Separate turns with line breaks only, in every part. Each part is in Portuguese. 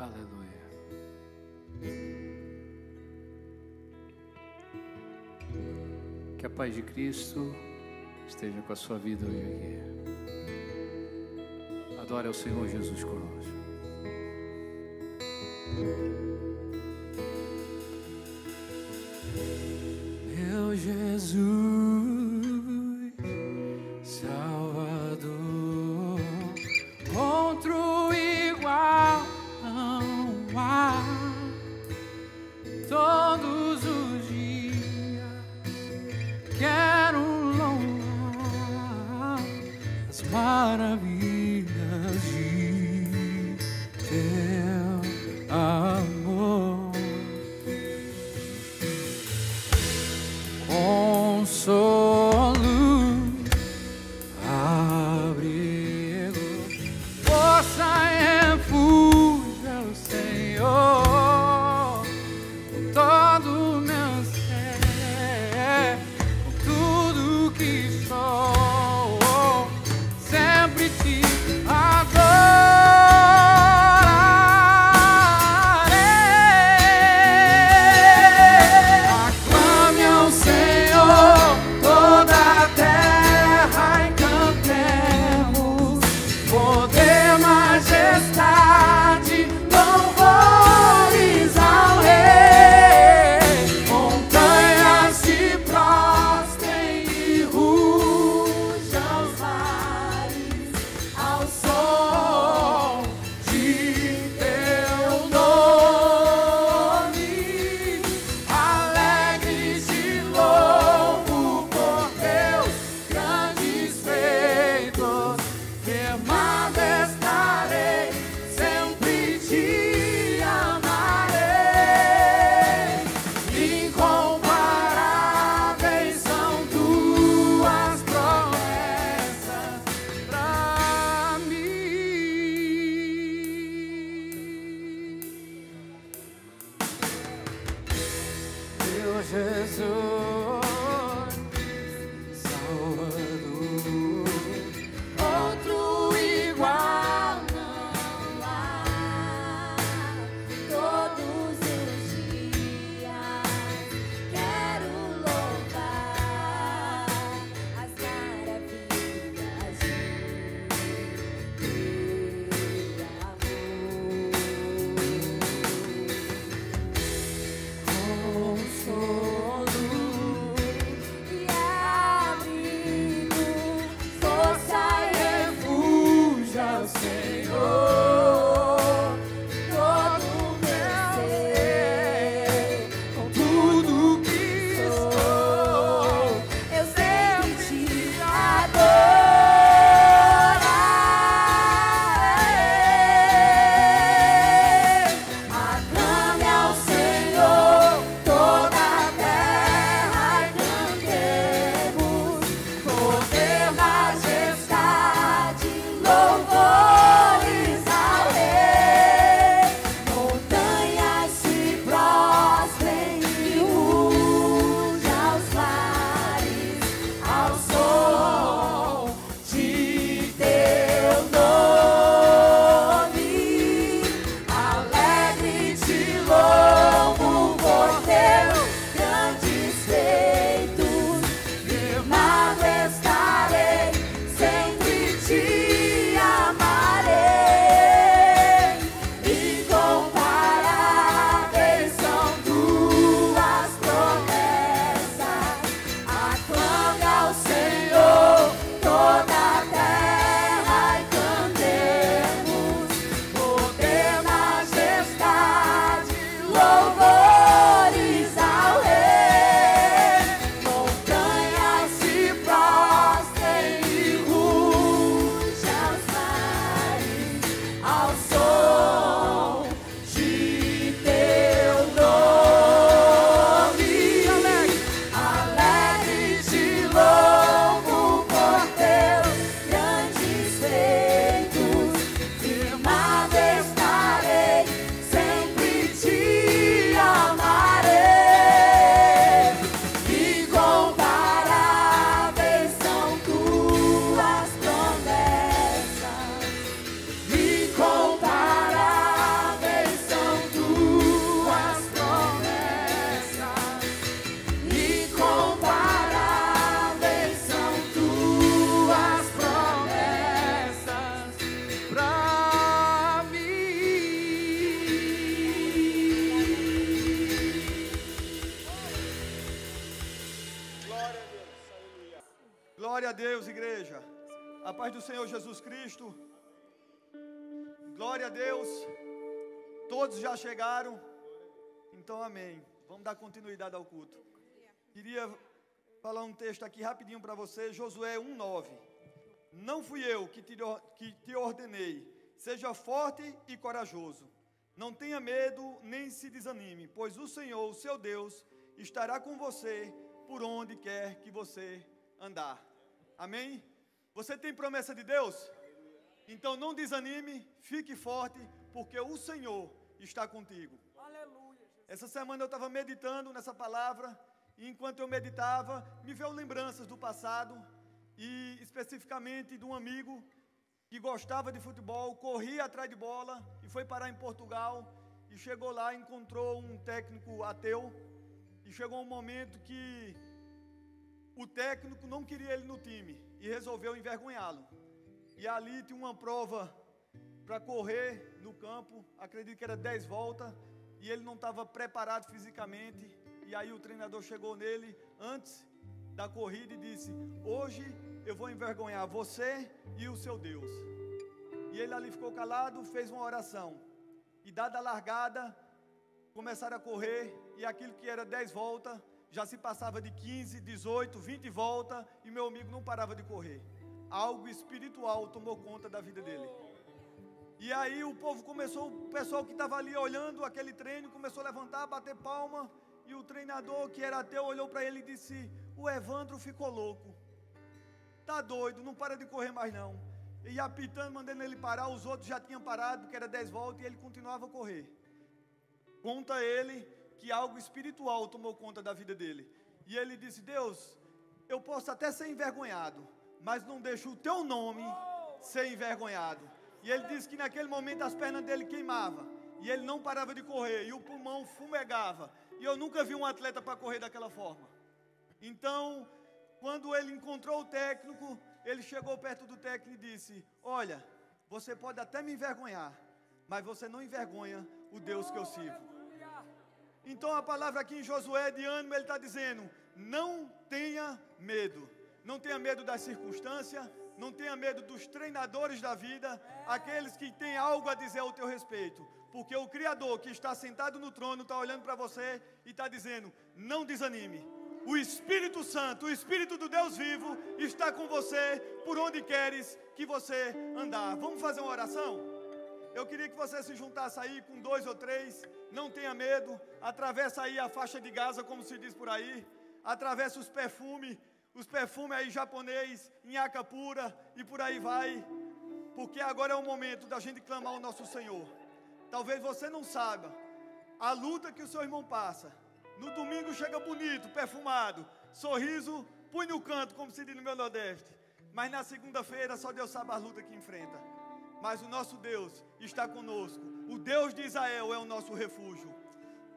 Aleluia. Que a paz de Cristo esteja com a sua vida hoje aqui. Adore ao Senhor Jesus conosco. Meu Jesus, Salvador, outro igual não há. Todos os dias quero louvar as maravilhas de teu amor. Consolo, abrigo, força e refúgio é o Senhor. Com todo meu ser, com tudo que sou, sempre te adorarei. Aclame ao Senhor toda a terra e cantemos poder, majestade, louvores ao Rei. Montanhas se prostrem e rujam os mares ao som de teu nome. Alegres de louvo por teus grandes feitos, firmado estarei, sempre te amarei. Incomparáveis são tuas promessas pra mim. Meu Jesus, Salvador, outro igual não há.
Todos os dias quero louvar as maravilhas de teu amor.
Consolo,
a Deus, igreja. A paz do Senhor Jesus Cristo. Glória a Deus. Todos já chegaram. Então, amém. Vamos dar continuidade ao culto. Queria falar um texto aqui rapidinho para você. Josué 1:9. Não fui eu que te ordenei. Seja forte e corajoso. Não tenha medo nem se desanime, pois o Senhor, o seu Deus, estará com você por onde quer que você andar. Amém? Você tem promessa de Deus? Então não desanime, fique forte, porque o Senhor está contigo.
Aleluia.
Essa semana eu estava meditando nessa palavra, e enquanto eu meditava, me veio lembranças do passado, e especificamente de um amigo que gostava de futebol, corria atrás de bola, e foi parar em Portugal, e chegou lá, encontrou um técnico ateu, e chegou um momento que o técnico não queria ele no time, e resolveu envergonhá-lo. E ali tinha uma prova para correr no campo, acredito que era 10 voltas, e ele não estava preparado fisicamente, e aí o treinador chegou nele antes da corrida e disse: hoje eu vou envergonhar você e o seu Deus. E ele ali ficou calado, fez uma oração, e dada a largada, começaram a correr, e aquilo que era 10 voltas, já se passava de 15, 18, 20 voltas, e meu amigo não parava de correr. Algo espiritual tomou conta da vida dele. E aí o pessoal que estava ali olhando aquele treino, começou a levantar, bater palma, e o treinador, que era ateu, olhou para ele e disse: o Evandro ficou louco, tá doido, não para de correr mais não. E apitando, mandando ele parar, os outros já tinham parado, porque era 10 voltas, e ele continuava a correr. Conta ele que algo espiritual tomou conta da vida dele. E ele disse: Deus, eu posso até ser envergonhado, mas não deixo o teu nome ser envergonhado. E ele disse que naquele momento as pernas dele queimavam, e ele não parava de correr, e o pulmão fumegava. E eu nunca vi um atleta para correr daquela forma. Então, quando ele encontrou o técnico, ele chegou perto do técnico e disse: olha, você pode até me envergonhar, mas você não envergonha o Deus que eu sirvo. Então a palavra aqui em Josué de ânimo, ele está dizendo: não tenha medo. Não tenha medo das circunstâncias, não tenha medo dos treinadores da vida, aqueles que têm algo a dizer ao teu respeito, porque o Criador que está sentado no trono está olhando para você e está dizendo: não desanime. O Espírito Santo, o Espírito do Deus vivo está com você por onde queres que você andar. Vamos fazer uma oração? Eu queria que você se juntasse aí com 2 ou 3, não tenha medo, atravessa aí a faixa de Gaza, como se diz por aí, atravessa os perfumes aí japonês, em Acapura, e por aí vai, porque agora é o momento da gente clamar ao nosso Senhor. Talvez você não saiba a luta que o seu irmão passa. No domingo chega bonito, perfumado, sorriso, põe no canto, como se diz no meu Nordeste, mas na segunda-feira só Deus sabe a luta que enfrenta. Mas o nosso Deus está conosco. O Deus de Israel é o nosso refúgio.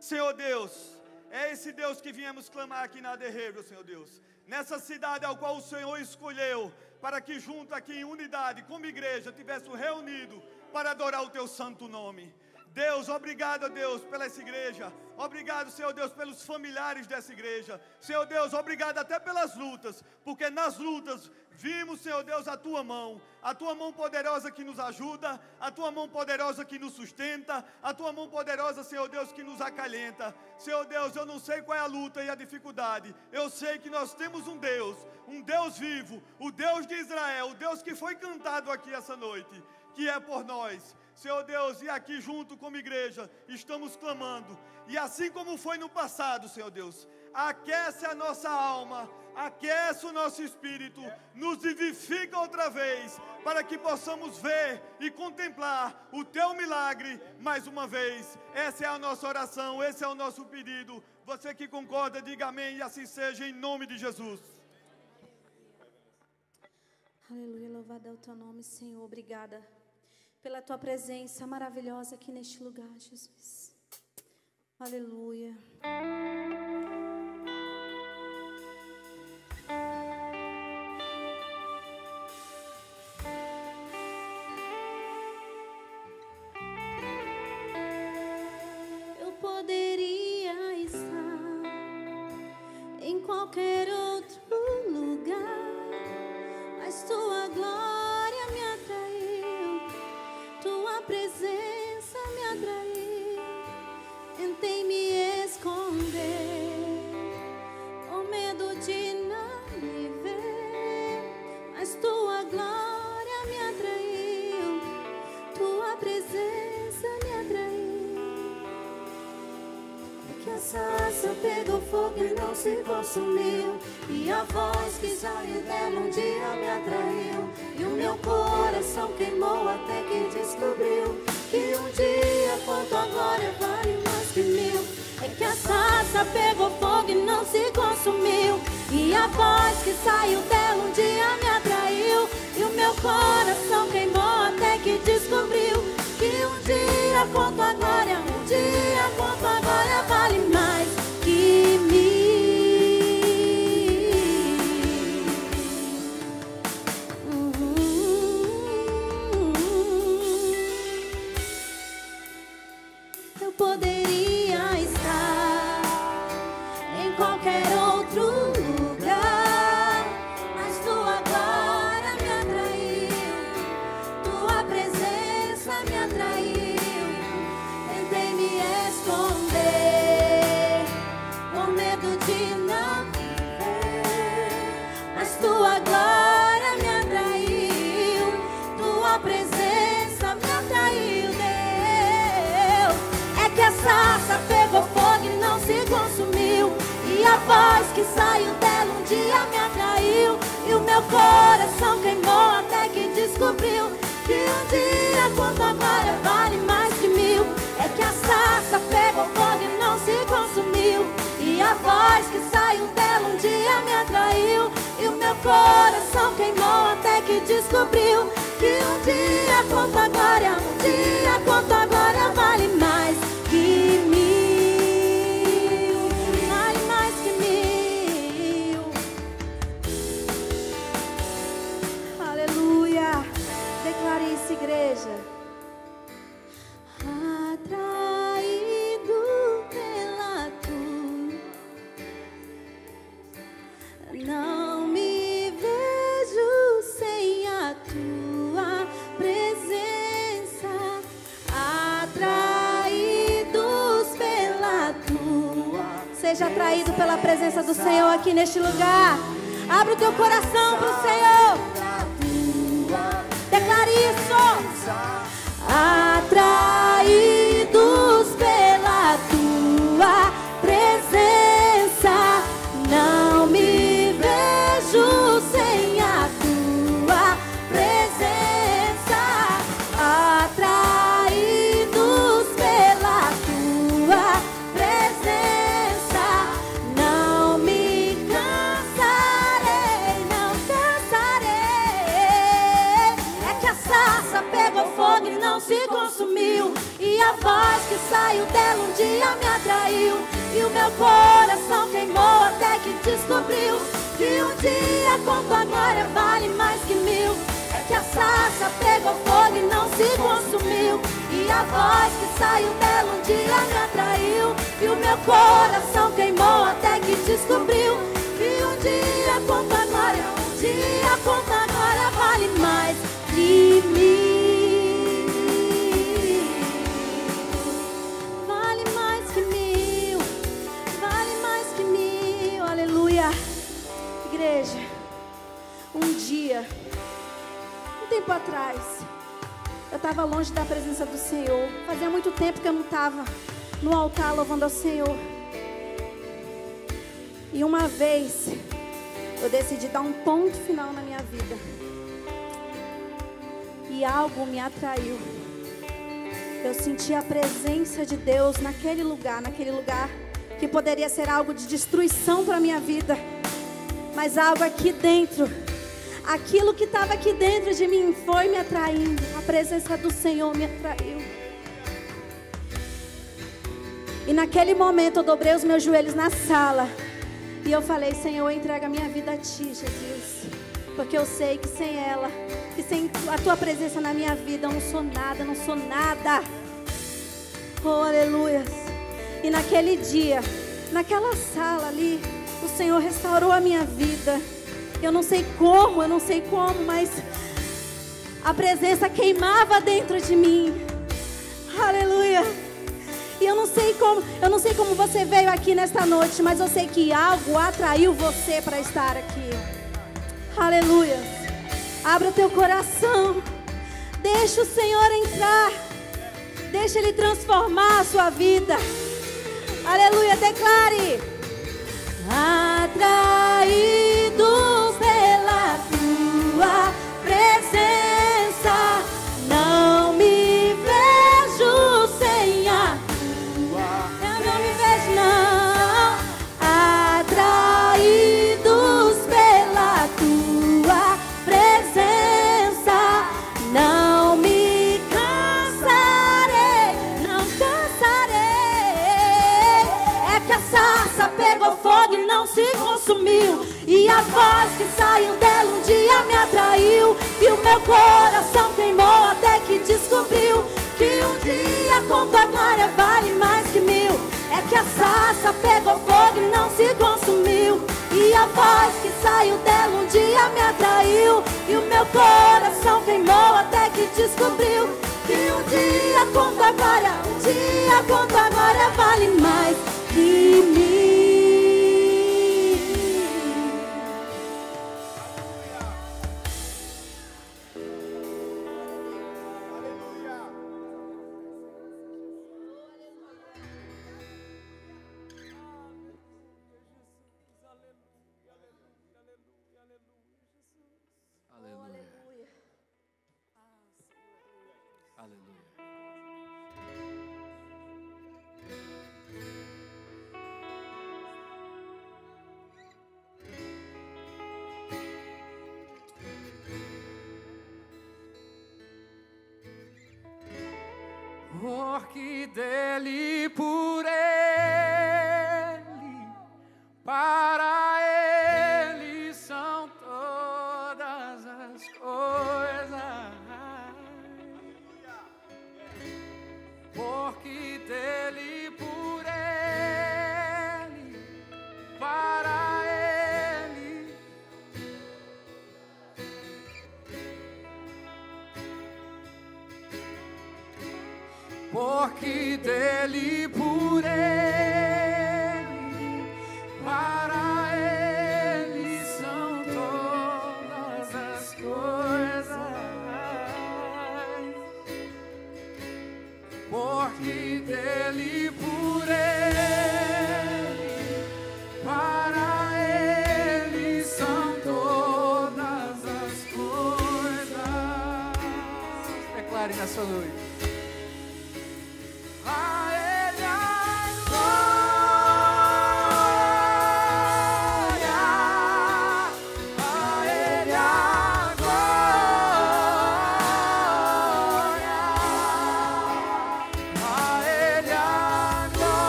Senhor Deus, é esse Deus que viemos clamar aqui na The River, Senhor Deus. Nessa cidade ao qual o Senhor escolheu, para que junto aqui em unidade, como igreja, tivéssemos reunido para adorar o teu santo nome. Deus, obrigado, Deus, pela essa igreja. Obrigado, Senhor Deus, pelos familiares dessa igreja. Senhor Deus, obrigado até pelas lutas, porque nas lutas vimos, Senhor Deus, a tua mão poderosa que nos ajuda, a tua mão poderosa que nos sustenta, a tua mão poderosa, Senhor Deus, que nos acalenta. Senhor Deus, eu não sei qual é a luta e a dificuldade, eu sei que nós temos um Deus vivo, o Deus de Israel, o Deus que foi cantado aqui essa noite, que é por nós. Senhor Deus, e aqui junto como igreja, estamos clamando, e assim como foi no passado, Senhor Deus, aquece a nossa alma, aquece o nosso espírito, nos vivifica outra vez, para que possamos ver e contemplar o teu milagre mais uma vez. Essa é a nossa oração, esse é o nosso pedido. Você que concorda, diga amém, e assim seja, em nome de Jesus.
Aleluia, louvado é o teu nome, Senhor. Obrigada pela tua presença maravilhosa aqui neste lugar, Jesus. Aleluia. Eu poderia estar em qualquer outro lugar, sarça pegou fogo e não se consumiu, e a voz que saiu dela um dia me atraiu, e o meu coração queimou até que descobriu que um dia quanto a glória vale mais que mil. É que a sarça pegou fogo e não se consumiu, e a voz que saiu dela um dia me atraiu, e o meu coração queimou até que descobriu que um dia quanto a glória, um dia quanto a glória vale mais que mil. Eu poderia estar em qualquer outro lugar, mas tua glória me atraiu, tua presença me atraiu. Tentei me esconder com medo de não ver, mas tua glória me atraiu, tua presença me atraiu, Deus. É que a sarça pegou fogo e não se consumiu, e a voz que saiu dela um dia me atraiu, e o meu coração queimou até que descobriu que um dia quanto a glória vale mais que mil. É que a sarça pegou fogo e não se consumiu, e a voz que saiu dela um dia me atraiu, e o meu coração queimou até que descobriu que um dia quanto a glória, um dia quanto a glória vale mais que mil, vale mais que mil. Aleluia. Declare isso, igreja. Atraído pela tua, não me vejo sem a tua presença. Atraídos pela tua. Seja atraído pela presença do Senhor aqui neste lugar. Abre o teu coração para o Senhor. Declare isso. Atraídos pela tua presença, não me vejo sem a tua presença. Atraídos pela tua presença, não me cansarei, não cansarei. É que a sarça pegou fogo e não se consumiu, e a voz que saiu dela um dia me atraiu, e o meu coração queimou até que descobriu que um dia quanto a glória vale mais que mil. É que a sarça pegou fogo e não se consumiu, e a voz que saiu dela um dia me atraiu, e o meu coração queimou até que descobriu que um dia quanto a glória, um dia quanto a glória vale mais que mil. Vale mais que mil, vale mais que mil. Aleluia. Igreja, um dia, um tempo atrás, eu estava longe da presença do Senhor. Fazia muito tempo que eu não estava no altar louvando ao Senhor. E uma vez eu decidi dar um ponto final na minha vida, e algo me atraiu. Eu senti a presença de Deus naquele lugar que poderia ser algo de destruição para a minha vida, mas algo aqui dentro, aquilo que estava aqui dentro de mim foi me atraindo. A presença do Senhor me atraiu. E naquele momento eu dobrei os meus joelhos na sala e eu falei: Senhor, eu entrego a minha vida a Ti, Jesus, porque eu sei que sem ela, que sem a Tua presença na minha vida eu não sou nada, não sou nada. Oh, aleluia. E naquele dia, naquela sala ali, o Senhor restaurou a minha vida. Eu não sei como, mas a presença queimava dentro de mim. Aleluia. E eu não sei como você veio aqui nesta noite, mas eu sei que algo atraiu você para estar aqui. Aleluia. Abra o teu coração. Deixa o Senhor entrar. Deixa Ele transformar a sua vida. Aleluia, declare. Atraído pela tua presença, não me vejo sem a tua. Eu não me vejo, não. Atraídos pela tua presença, não me cansarei, não cansarei. É que a sarça pegou fogo e não se consumiu, e a voz que saiu dela um dia me atraiu, e o meu coração queimou até que descobriu que um dia com tua glória vale mais que mil. É que a sarça pegou fogo e não se consumiu, e a voz que saiu dela um dia me atraiu, e o meu coração queimou até que descobriu que um dia com tua glória, um dia com tua glória vale mais que mil.
Aleluia. Aleluia. Porque dele, por ele, para ele são todas as coisas. Porque dele, por ele, para ele. Porque dele, por ele, para ele são todas as coisas. Porque dele, por ele, para ele são todas as coisas. Declare nessa noite. A ele a glória, a ele a glória, a ele a glória,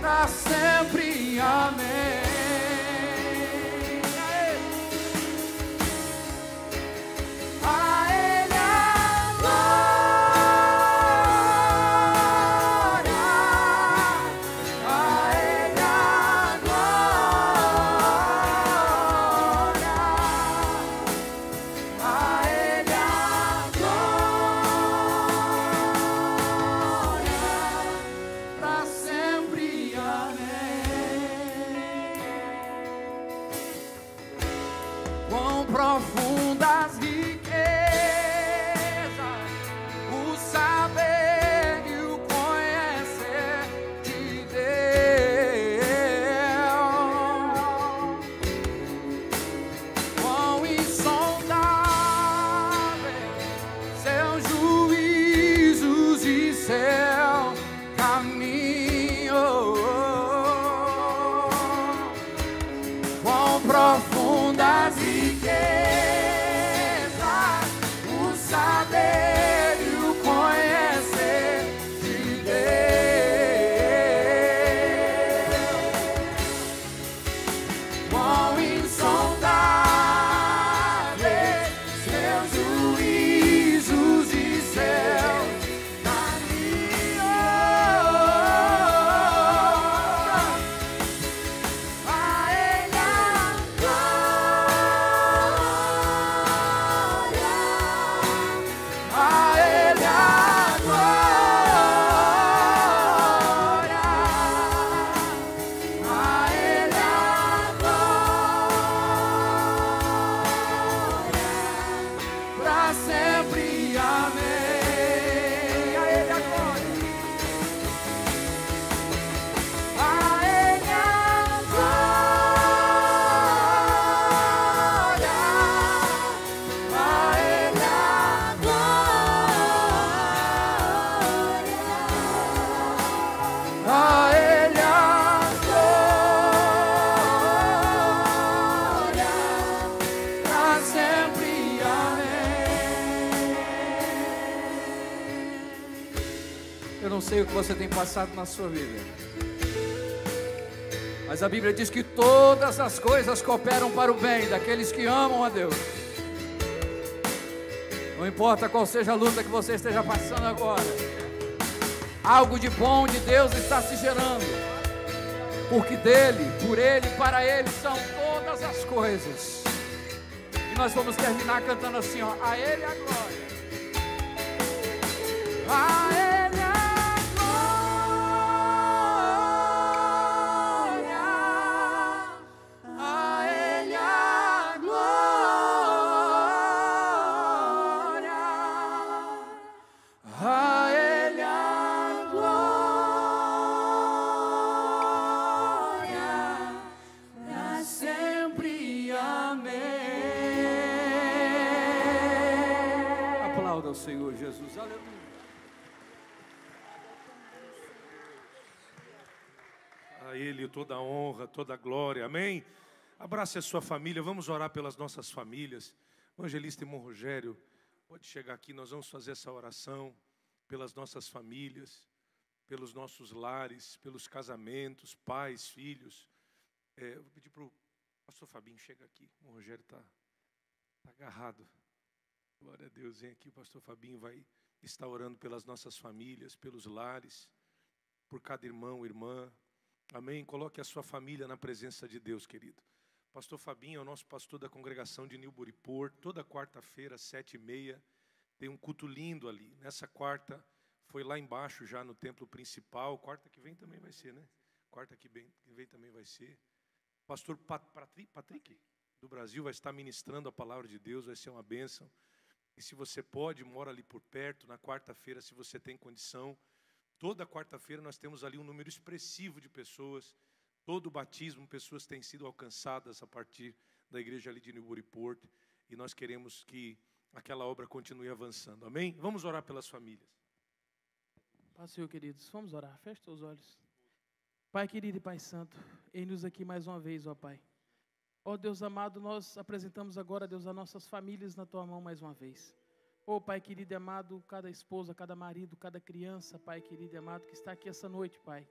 pra sempre, amém. Eu não sei o que você tem passado na sua vida, mas a Bíblia diz que todas as coisas cooperam para o bem daqueles que amam a Deus. Não importa qual seja a luta que você esteja passando agora, algo de bom de Deus está se gerando, porque dele, por ele, para ele são todas as coisas. E nós vamos terminar cantando assim, ó: a ele a glória, a ele a glória, a ele a glória, a ele a glória, pra sempre, amém. Aplauda o Senhor Jesus, aleluia.
A Ele toda a honra, toda a glória, amém? Abrace a sua família, vamos orar pelas nossas famílias. O evangelista irmão Rogério pode chegar aqui, nós vamos fazer essa oração pelas nossas famílias, pelos nossos lares, pelos casamentos, pais, filhos. Vou pedir para o pastor Fabinho chegar aqui, o Rogério está agarrado. Glória a Deus, vem aqui, o pastor Fabinho vai estar orando pelas nossas famílias, pelos lares, por cada irmão, irmã. Amém? Coloque a sua família na presença de Deus, querido. Pastor Fabinho é o nosso pastor da congregação de Nilburiport. Toda quarta-feira, 7h30, tem um culto lindo ali. Nessa quarta, foi lá embaixo já no templo principal. Quarta que vem também vai ser, né? Quarta que vem também vai ser. Pastor Patrick, do Brasil, vai estar ministrando a palavra de Deus, vai ser uma bênção. E se você pode, mora ali por perto, na quarta-feira, se você tem condição. Toda quarta-feira nós temos ali um número expressivo de pessoas. Todo o batismo, pessoas têm sido alcançadas a partir da igreja ali de Nilburiport. E nós queremos que aquela obra continue avançando. Amém? Vamos orar pelas famílias.
Pai, Senhor, queridos, vamos orar. Feche os olhos. Pai querido e Pai santo, eis-nos aqui mais uma vez, ó Pai. Ó Deus amado, nós apresentamos agora, Deus, as nossas famílias na Tua mão mais uma vez. Ó Pai querido e amado, cada esposa, cada marido, cada criança, Pai querido e amado, que está aqui essa noite, Pai.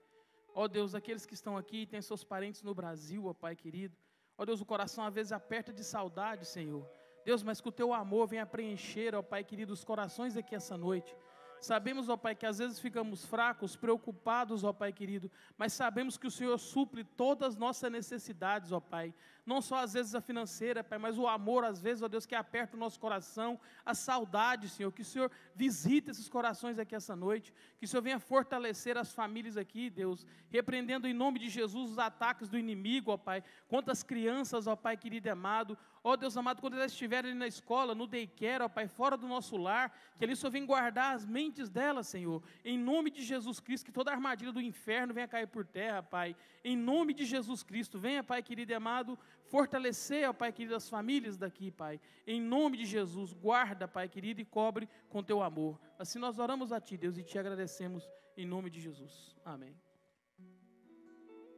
Ó Deus, aqueles que estão aqui, têm seus parentes no Brasil, ó Pai querido. Ó Deus, o coração às vezes aperta de saudade, Senhor. Deus, mas que o Teu amor venha preencher, ó Pai querido, os corações aqui essa noite. Sabemos, ó Pai, que às vezes ficamos fracos, preocupados, ó Pai querido, mas sabemos que o Senhor supre todas as nossas necessidades, ó Pai. Não só às vezes a financeira, Pai, mas o amor, às vezes, ó Deus, que aperta o nosso coração, a saudade, Senhor. Que o Senhor visite esses corações aqui essa noite, que o Senhor venha fortalecer as famílias aqui, Deus, repreendendo em nome de Jesus os ataques do inimigo, ó Pai, contra as crianças, ó Pai querido e amado. Ó Deus amado, quando elas estiverem ali na escola, no daycare, ó Pai, fora do nosso lar, que ali o Senhor venha guardar as mentes delas, Senhor. Em nome de Jesus Cristo, que toda a armadilha do inferno venha cair por terra, Pai. Em nome de Jesus Cristo, venha, Pai querido e amado, fortalecer, ó Pai querido, as famílias daqui, Pai. Em nome de Jesus, guarda, Pai querido, e cobre com Teu amor. Assim nós oramos a Ti, Deus, e Te agradecemos em nome de Jesus. Amém.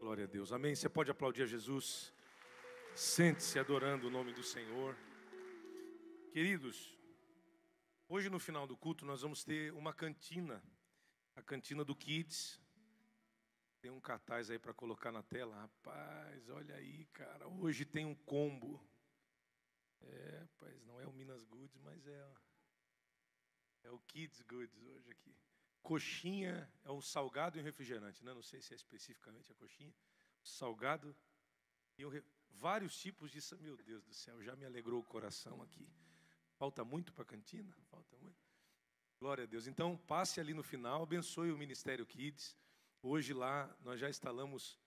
Glória a Deus. Amém. Você pode aplaudir a Jesus. Sente-se adorando o nome do Senhor. Queridos, hoje no final do culto nós vamos ter uma cantina. A cantina do Kids. Tem um cartaz aí para colocar na tela. Rapaz, olha aí, cara. Hoje tem um combo. Rapaz, não é o Minas Goods, mas é o Kids Goods hoje aqui. Coxinha, é um salgado e um refrigerante, né? Não sei se é especificamente a coxinha. Salgado e vários tipos de... Meu Deus do céu, já me alegrou o coração aqui. Falta muito para a cantina? Falta muito. Glória a Deus. Então, passe ali no final, abençoe o Ministério Kids. Hoje lá nós já instalamos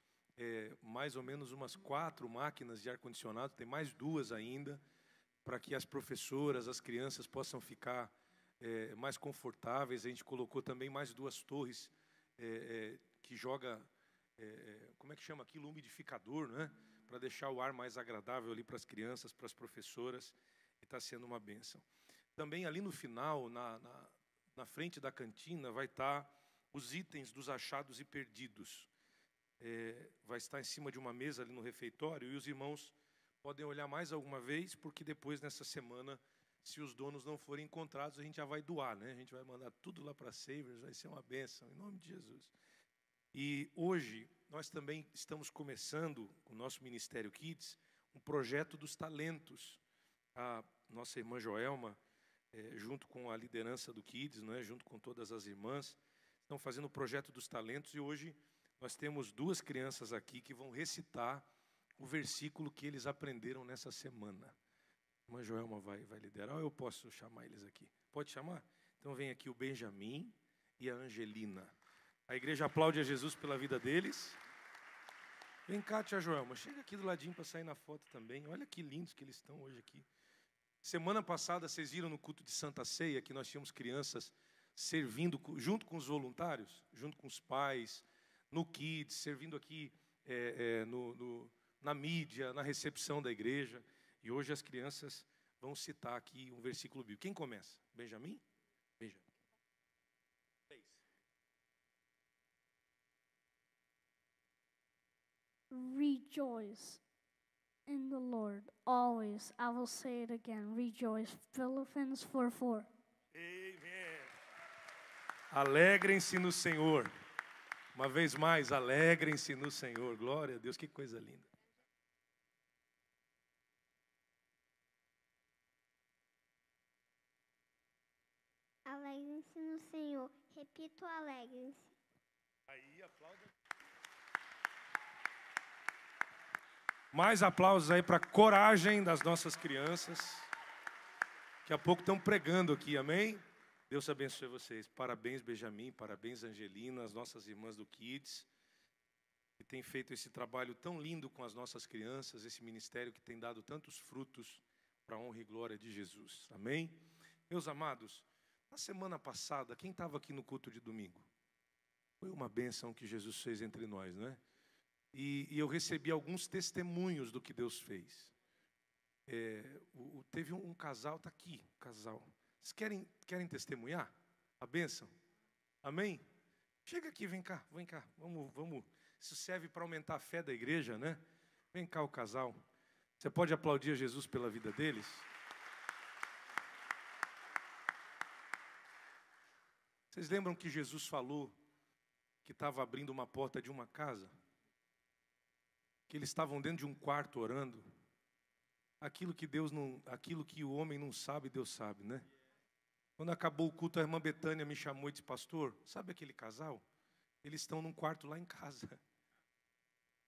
mais ou menos umas 4 máquinas de ar-condicionado, tem mais 2 ainda, para que as professoras, as crianças possam ficar mais confortáveis. A gente colocou também mais 2 torres que joga, como é que chama aquilo? Umidificador, né? Para deixar o ar mais agradável ali para as crianças, para as professoras, e está sendo uma bênção. Também ali no final, na frente da cantina, vai estar os itens dos achados e perdidos. Vai estar em cima de uma mesa ali no refeitório, e os irmãos podem olhar mais alguma vez, porque depois, nessa semana, se os donos não forem encontrados, a gente já vai doar, né? A gente vai mandar tudo lá para Savers, vai ser uma bênção, em nome de Jesus. E hoje, nós também estamos começando, com o nosso Ministério Kids, um projeto dos talentos. A nossa irmã Joelma, junto com a liderança do Kids, não é? Junto com todas as irmãs, estão fazendo o projeto dos talentos. E hoje nós temos 2 crianças aqui que vão recitar o versículo que eles aprenderam nessa semana. A irmã Joelma vai liderar, ou eu posso chamar eles aqui? Pode chamar? Então vem aqui o Benjamin e a Angelina. A igreja aplaude a Jesus pela vida deles. Vem cá, tia Joelma, chega aqui do ladinho para sair na foto também. Olha que lindos que eles estão hoje aqui. Semana passada, vocês viram no culto de Santa Ceia que nós tínhamos crianças servindo junto com os voluntários, junto com os pais, no Kids, servindo aqui na mídia, na recepção da igreja. E hoje as crianças vão citar aqui um versículo bíblico. Quem começa? Benjamin? Benjamin.
Rejoice in the Lord always. I will say it again. Rejoice. Philippians 4:4.
Amém. Alegrem-se no Senhor. Uma vez mais, alegrem-se no Senhor. Glória a Deus, que coisa linda.
Alegrem-se no Senhor. Repito, alegrem-se.
Aí, aplauda. Mais aplausos aí para a coragem das nossas crianças. Daqui a pouco estão pregando aqui, amém? Deus abençoe vocês. Parabéns, Benjamin, parabéns, Angelina, as nossas irmãs do Kids, que têm feito esse trabalho tão lindo com as nossas crianças, esse ministério que tem dado tantos frutos para a honra e glória de Jesus, amém? Meus amados, na semana passada, quem estava aqui no culto de domingo? Foi uma bênção que Jesus fez entre nós, não é? E eu recebi alguns testemunhos do que Deus fez. Teve um casal, está aqui, um casal. Vocês querem testemunhar a bênção? Amém? Chega aqui, vem cá. Vamos. Isso serve para aumentar a fé da igreja, né? Vem cá o casal. Você pode aplaudir a Jesus pela vida deles? Vocês lembram que Jesus falou que estava abrindo uma porta de uma casa? Que eles estavam dentro de um quarto orando. Aquilo que o homem não sabe, Deus sabe, né? Quando acabou o culto, a irmã Betânia me chamou e disse: pastor, sabe aquele casal? Eles estão num quarto lá em casa.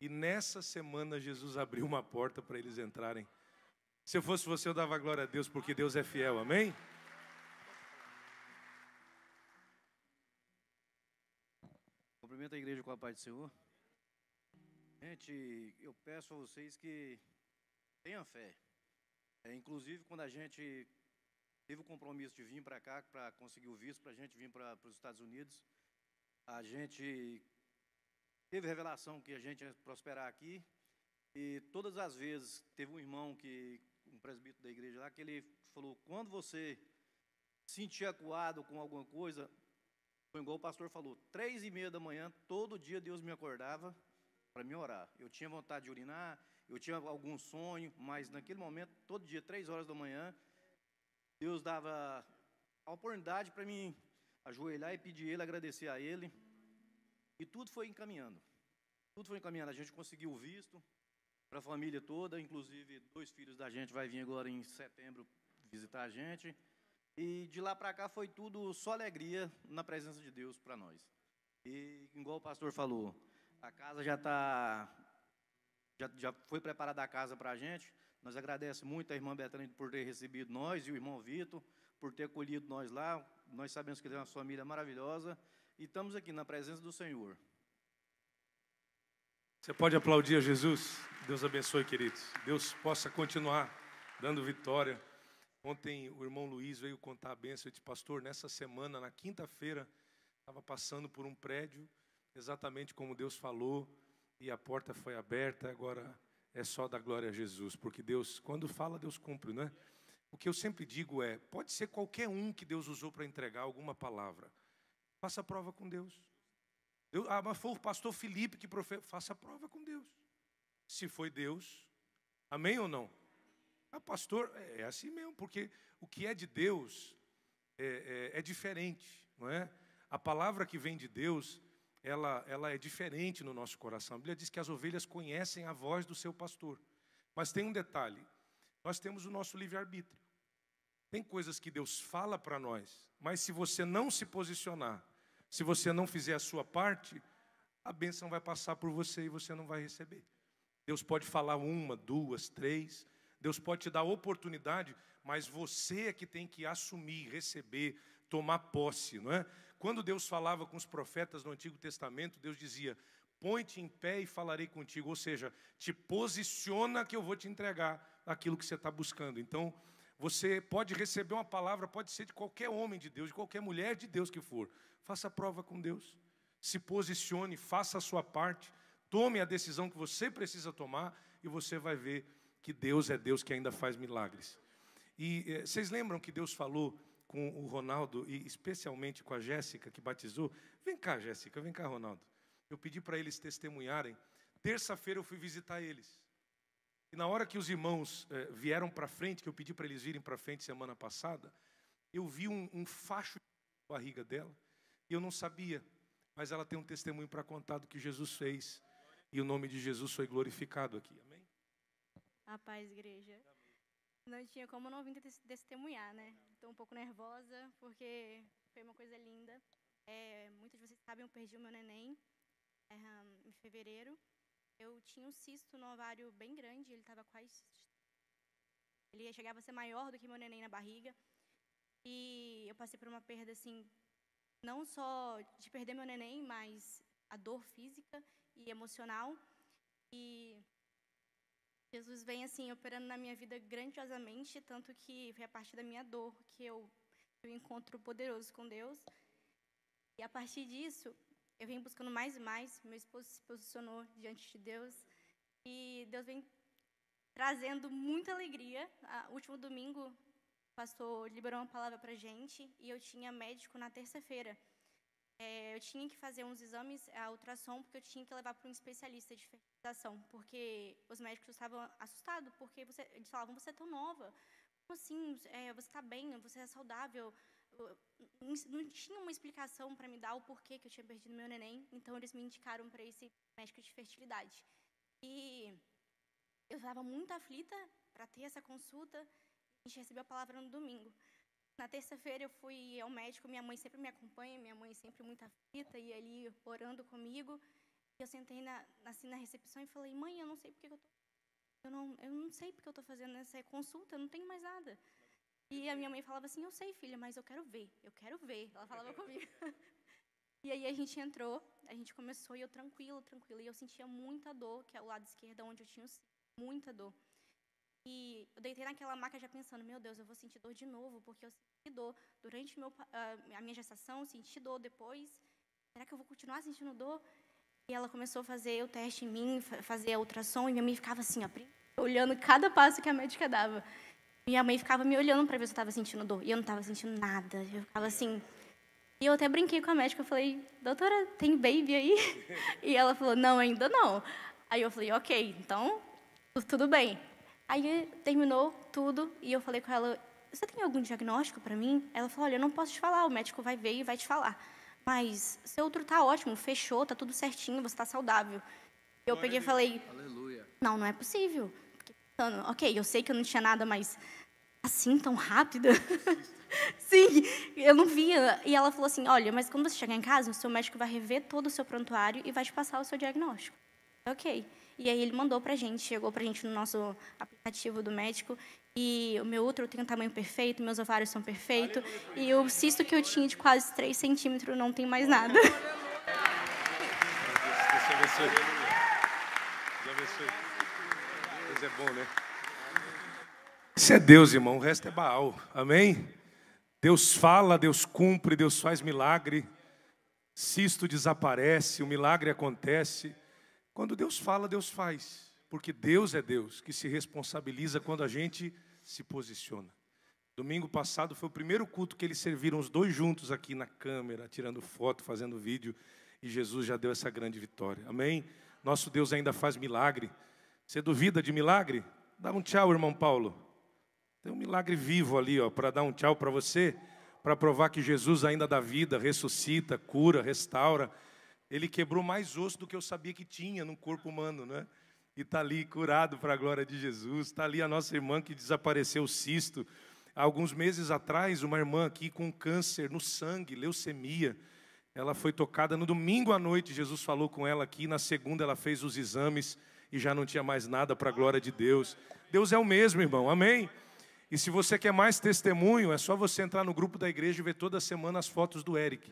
E nessa semana Jesus abriu uma porta para eles entrarem. Se eu fosse você, eu dava glória a Deus, porque Deus é fiel, amém?
Cumprimento a igreja com a paz do Senhor. Gente, eu peço a vocês que tenham fé. Inclusive, quando a gente teve o compromisso de vir para cá, para conseguir o visto, para a gente vir para os Estados Unidos, a gente teve revelação que a gente ia prosperar aqui. E todas as vezes, teve um irmão, um presbítero da igreja lá, que ele falou: quando você se sentir acuado com alguma coisa, foi igual o pastor falou, 3:30 da manhã, todo dia Deus me acordava para me orar. Eu tinha vontade de urinar, eu tinha algum sonho, mas naquele momento, todo dia, 3 horas da manhã, Deus dava a oportunidade para mim ajoelhar e pedir Ele, agradecer a Ele. E tudo foi encaminhando. Tudo foi encaminhando. A gente conseguiu o visto para a família toda, inclusive 2 filhos da gente vai vir agora em setembro visitar a gente. E de lá para cá foi tudo só alegria na presença de Deus para nós. E igual o pastor falou, a casa já foi preparada a casa para a gente. Nós agradecemos muito a irmã Betânia por ter recebido nós e o irmão Vitor por ter acolhido nós lá. Nós sabemos que ele é uma família maravilhosa e estamos aqui na presença do Senhor.
Você pode aplaudir a Jesus? Deus abençoe, queridos. Deus possa continuar dando vitória. Ontem o irmão Luiz veio contar a bênção. Eu disse: pastor, nessa semana, na quinta-feira, estava passando por um prédio, exatamente como Deus falou, e a porta foi aberta. Agora é só dar glória a Jesus, porque Deus, quando fala, Deus cumpre, né? O que eu sempre digo é, pode ser qualquer um que Deus usou para entregar alguma palavra. Faça a prova com Deus. Mas foi o pastor Felipe que profetizou. Faça a prova com Deus. Se foi Deus, amém ou não? Ah, pastor, é assim mesmo, porque o que é de Deus é diferente, não é? A palavra que vem de Deus, ela é diferente no nosso coração. A Bíblia diz que as ovelhas conhecem a voz do seu pastor. Mas tem um detalhe, nós temos o nosso livre-arbítrio. Tem coisas que Deus fala para nós, mas se você não se posicionar, se você não fizer a sua parte, a bênção vai passar por você e você não vai receber. Deus pode falar 1, 2, 3, Deus pode te dar oportunidade, mas você é que tem que assumir, receber, tomar posse, não é? Quando Deus falava com os profetas do Antigo Testamento, Deus dizia, põe-te em pé e falarei contigo, ou seja, te posiciona que eu vou te entregar aquilo que você está buscando. Então, você pode receber uma palavra, pode ser de qualquer homem de Deus, de qualquer mulher de Deus que for. Faça a prova com Deus, se posicione, faça a sua parte, tome a decisão que você precisa tomar e você vai ver que Deus é Deus que ainda faz milagres. E vocês lembram que Deus falou com o Ronaldo e especialmente com a Jéssica que batizou? Vem cá, Jéssica, vem cá, Ronaldo. Eu pedi para eles testemunharem. Terça-feira eu fui visitar eles. E na hora que os irmãos vieram para frente, que eu pedi para eles virem para frente semana passada, eu vi um facho na barriga dela. E eu não sabia, mas ela tem um testemunho para contar do que Jesus fez. E o nome de Jesus foi glorificado aqui. Amém?
A paz, igreja. Não tinha como não vir testemunhar, né? Estou um pouco nervosa, porque foi uma coisa linda. Muitos de vocês sabem, eu perdi o meu neném em fevereiro. Eu tinha um cisto no ovário bem grande, ele estava quase... Ele chegava a ser maior do que meu neném na barriga. E eu passei por uma perda, assim, não só de perder meu neném, mas a dor física e emocional. E Jesus vem, assim, operando na minha vida grandiosamente, tanto que foi a partir da minha dor que eu encontro poderoso com Deus. E a partir disso, eu venho buscando mais e mais. Meu esposo se posicionou diante de Deus. E Deus vem trazendo muita alegria. O último domingo, o pastor liberou uma palavra para a gente. E eu tinha médico na terça-feira. Eu tinha que fazer uns exames, a ultrassom, porque eu tinha que levar para um especialista de fertilização. Porque os médicos estavam assustados, porque eles falavam, você é tão nova. Como assim? Você está bem, você é saudável. Não tinha uma explicação para me dar o porquê que eu tinha perdido meu neném. Então, eles me indicaram para esse médico de fertilidade. E eu estava muito aflita para ter essa consulta. A gente recebeu a palavra no domingo. Na terça-feira eu fui ao médico, minha mãe sempre me acompanha, minha mãe sempre muito aflita, e ali orando comigo. E eu sentei na recepção e falei, mãe, eu não sei porque eu não sei porque eu estou fazendo essa consulta, eu não tenho mais nada. E a minha mãe falava assim, eu sei, filha, mas eu quero ver. Ela falava comigo. E aí a gente entrou, a gente começou, e eu tranquila, e eu sentia muita dor, que é o lado esquerdo, onde eu tinha muita dor. E eu deitei naquela maca já pensando, meu Deus, eu vou sentir dor de novo, porque eu senti dor durante a minha gestação, senti dor depois. Será que eu vou continuar sentindo dor? E ela começou a fazer o teste em mim, fazer a ultrassom, e minha mãe ficava assim, ó, olhando cada passo que a médica dava. Minha mãe ficava me olhando para ver se eu estava sentindo dor, e eu não estava sentindo nada. Eu ficava assim... E eu até brinquei com a médica, eu falei, doutora, tem baby aí? E ela falou, não, ainda não. Aí eu falei, ok, então, tudo bem. Aí terminou tudo e eu falei com ela, você tem algum diagnóstico para mim? Ela falou, olha, eu não posso te falar, o médico vai ver e vai te falar. Mas seu útero está ótimo, fechou, está tudo certinho, você está saudável. Eu peguei e falei, aleluia. Não é possível. Fiquei pensando, ok, eu sei que eu não tinha nada, mas assim, tão rápida? Sim, eu não via. E ela falou assim, olha, mas quando você chegar em casa, o seu médico vai rever todo o seu prontuário e vai te passar o seu diagnóstico. Ok. E aí ele mandou pra gente, chegou pra gente no nosso aplicativo do médico, e o meu útero tem um tamanho perfeito, meus ovários são perfeitos, e o cisto que eu tinha de quase 3 centímetros não tem mais nada.
Deus abençoe. Deus abençoe. Deus é bom, né? Isso é Deus, irmão, o resto é Baal. Amém? Deus fala, Deus cumpre, Deus faz milagre. Cisto desaparece, o milagre acontece. Quando Deus fala, Deus faz. Porque Deus é Deus que se responsabiliza quando a gente se posiciona. Domingo passado foi o primeiro culto que eles serviram os dois juntos aqui na câmera, tirando foto, fazendo vídeo. E Jesus já deu essa grande vitória. Amém? Nosso Deus ainda faz milagre. Você duvida de milagre? Dá um tchau, irmão Paulo. Tem um milagre vivo ali, ó, para dar um tchau para você, para provar que Jesus ainda dá vida, ressuscita, cura, restaura. Ele quebrou mais osso do que eu sabia que tinha no corpo humano, né? E está ali curado para a glória de Jesus. Está ali a nossa irmã que desapareceu o cisto. Há alguns meses atrás, uma irmã aqui com câncer no sangue, leucemia. Ela foi tocada no domingo à noite, Jesus falou com ela aqui. Na segunda ela fez os exames e já não tinha mais nada para a glória de Deus. Deus é o mesmo, irmão, amém? E se você quer mais testemunho, é só você entrar no grupo da igreja e ver toda semana as fotos do Eric.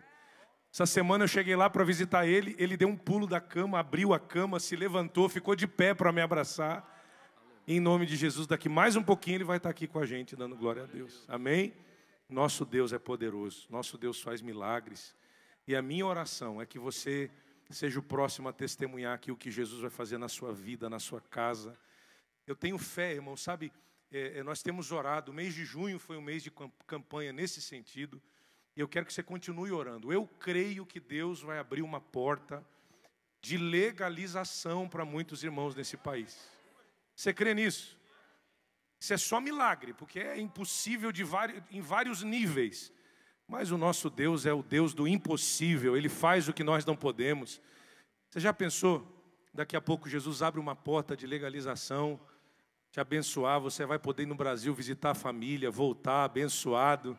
Essa semana eu cheguei lá para visitar ele, ele deu um pulo da cama, abriu a cama, se levantou, ficou de pé para me abraçar. Em nome de Jesus, daqui mais um pouquinho ele vai estar aqui com a gente, dando glória a Deus. Amém? Nosso Deus é poderoso, nosso Deus faz milagres. E a minha oração é que você seja o próximo a testemunhar aqui o que Jesus vai fazer na sua vida, na sua casa. Eu tenho fé, irmão, sabe? Nós temos orado, o mês de junho foi um mês de campanha nesse sentido. E eu quero que você continue orando. Eu creio que Deus vai abrir uma porta de legalização para muitos irmãos nesse país. Você crê nisso? Isso é só milagre, porque é impossível em vários níveis. Mas o nosso Deus é o Deus do impossível. Ele faz o que nós não podemos. Você já pensou? Daqui a pouco Jesus abre uma porta de legalização, te abençoar. Você vai poder ir no Brasil visitar a família, voltar abençoado,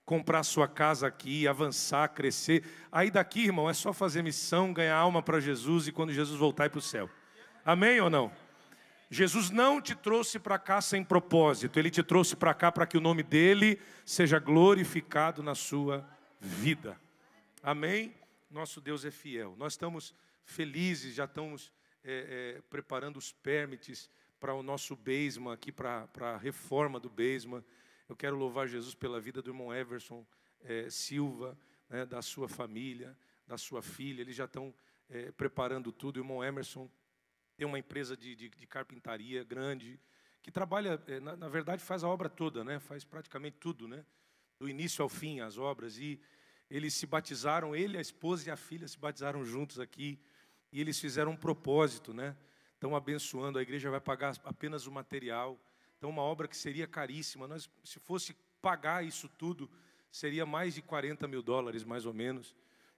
comprar sua casa aqui, avançar, crescer. Aí daqui, irmão, é só fazer missão, ganhar alma para Jesus e quando Jesus voltar ir para o céu. Amém ou não? Jesus não te trouxe para cá sem propósito. Ele te trouxe para cá para que o nome dele seja glorificado na sua vida. Amém? Nosso Deus é fiel. Nós estamos felizes, já estamos preparando os permites para o nosso Beisma, aqui para a reforma do Beisma. Eu quero louvar Jesus pela vida do irmão Everson Silva, né, da sua família, da sua filha. Eles já estão preparando tudo. O irmão Emerson tem uma empresa de carpintaria grande, que trabalha, na verdade, faz a obra toda, né? Faz praticamente tudo, né? Do início ao fim, as obras. E eles se batizaram, ele, a esposa e a filha se batizaram juntos aqui. E eles fizeram um propósito, né? Estão abençoando, a igreja vai pagar apenas o material. Então, uma obra que seria caríssima. Se fosse pagar isso tudo, seria mais de $40 mil, mais ou menos.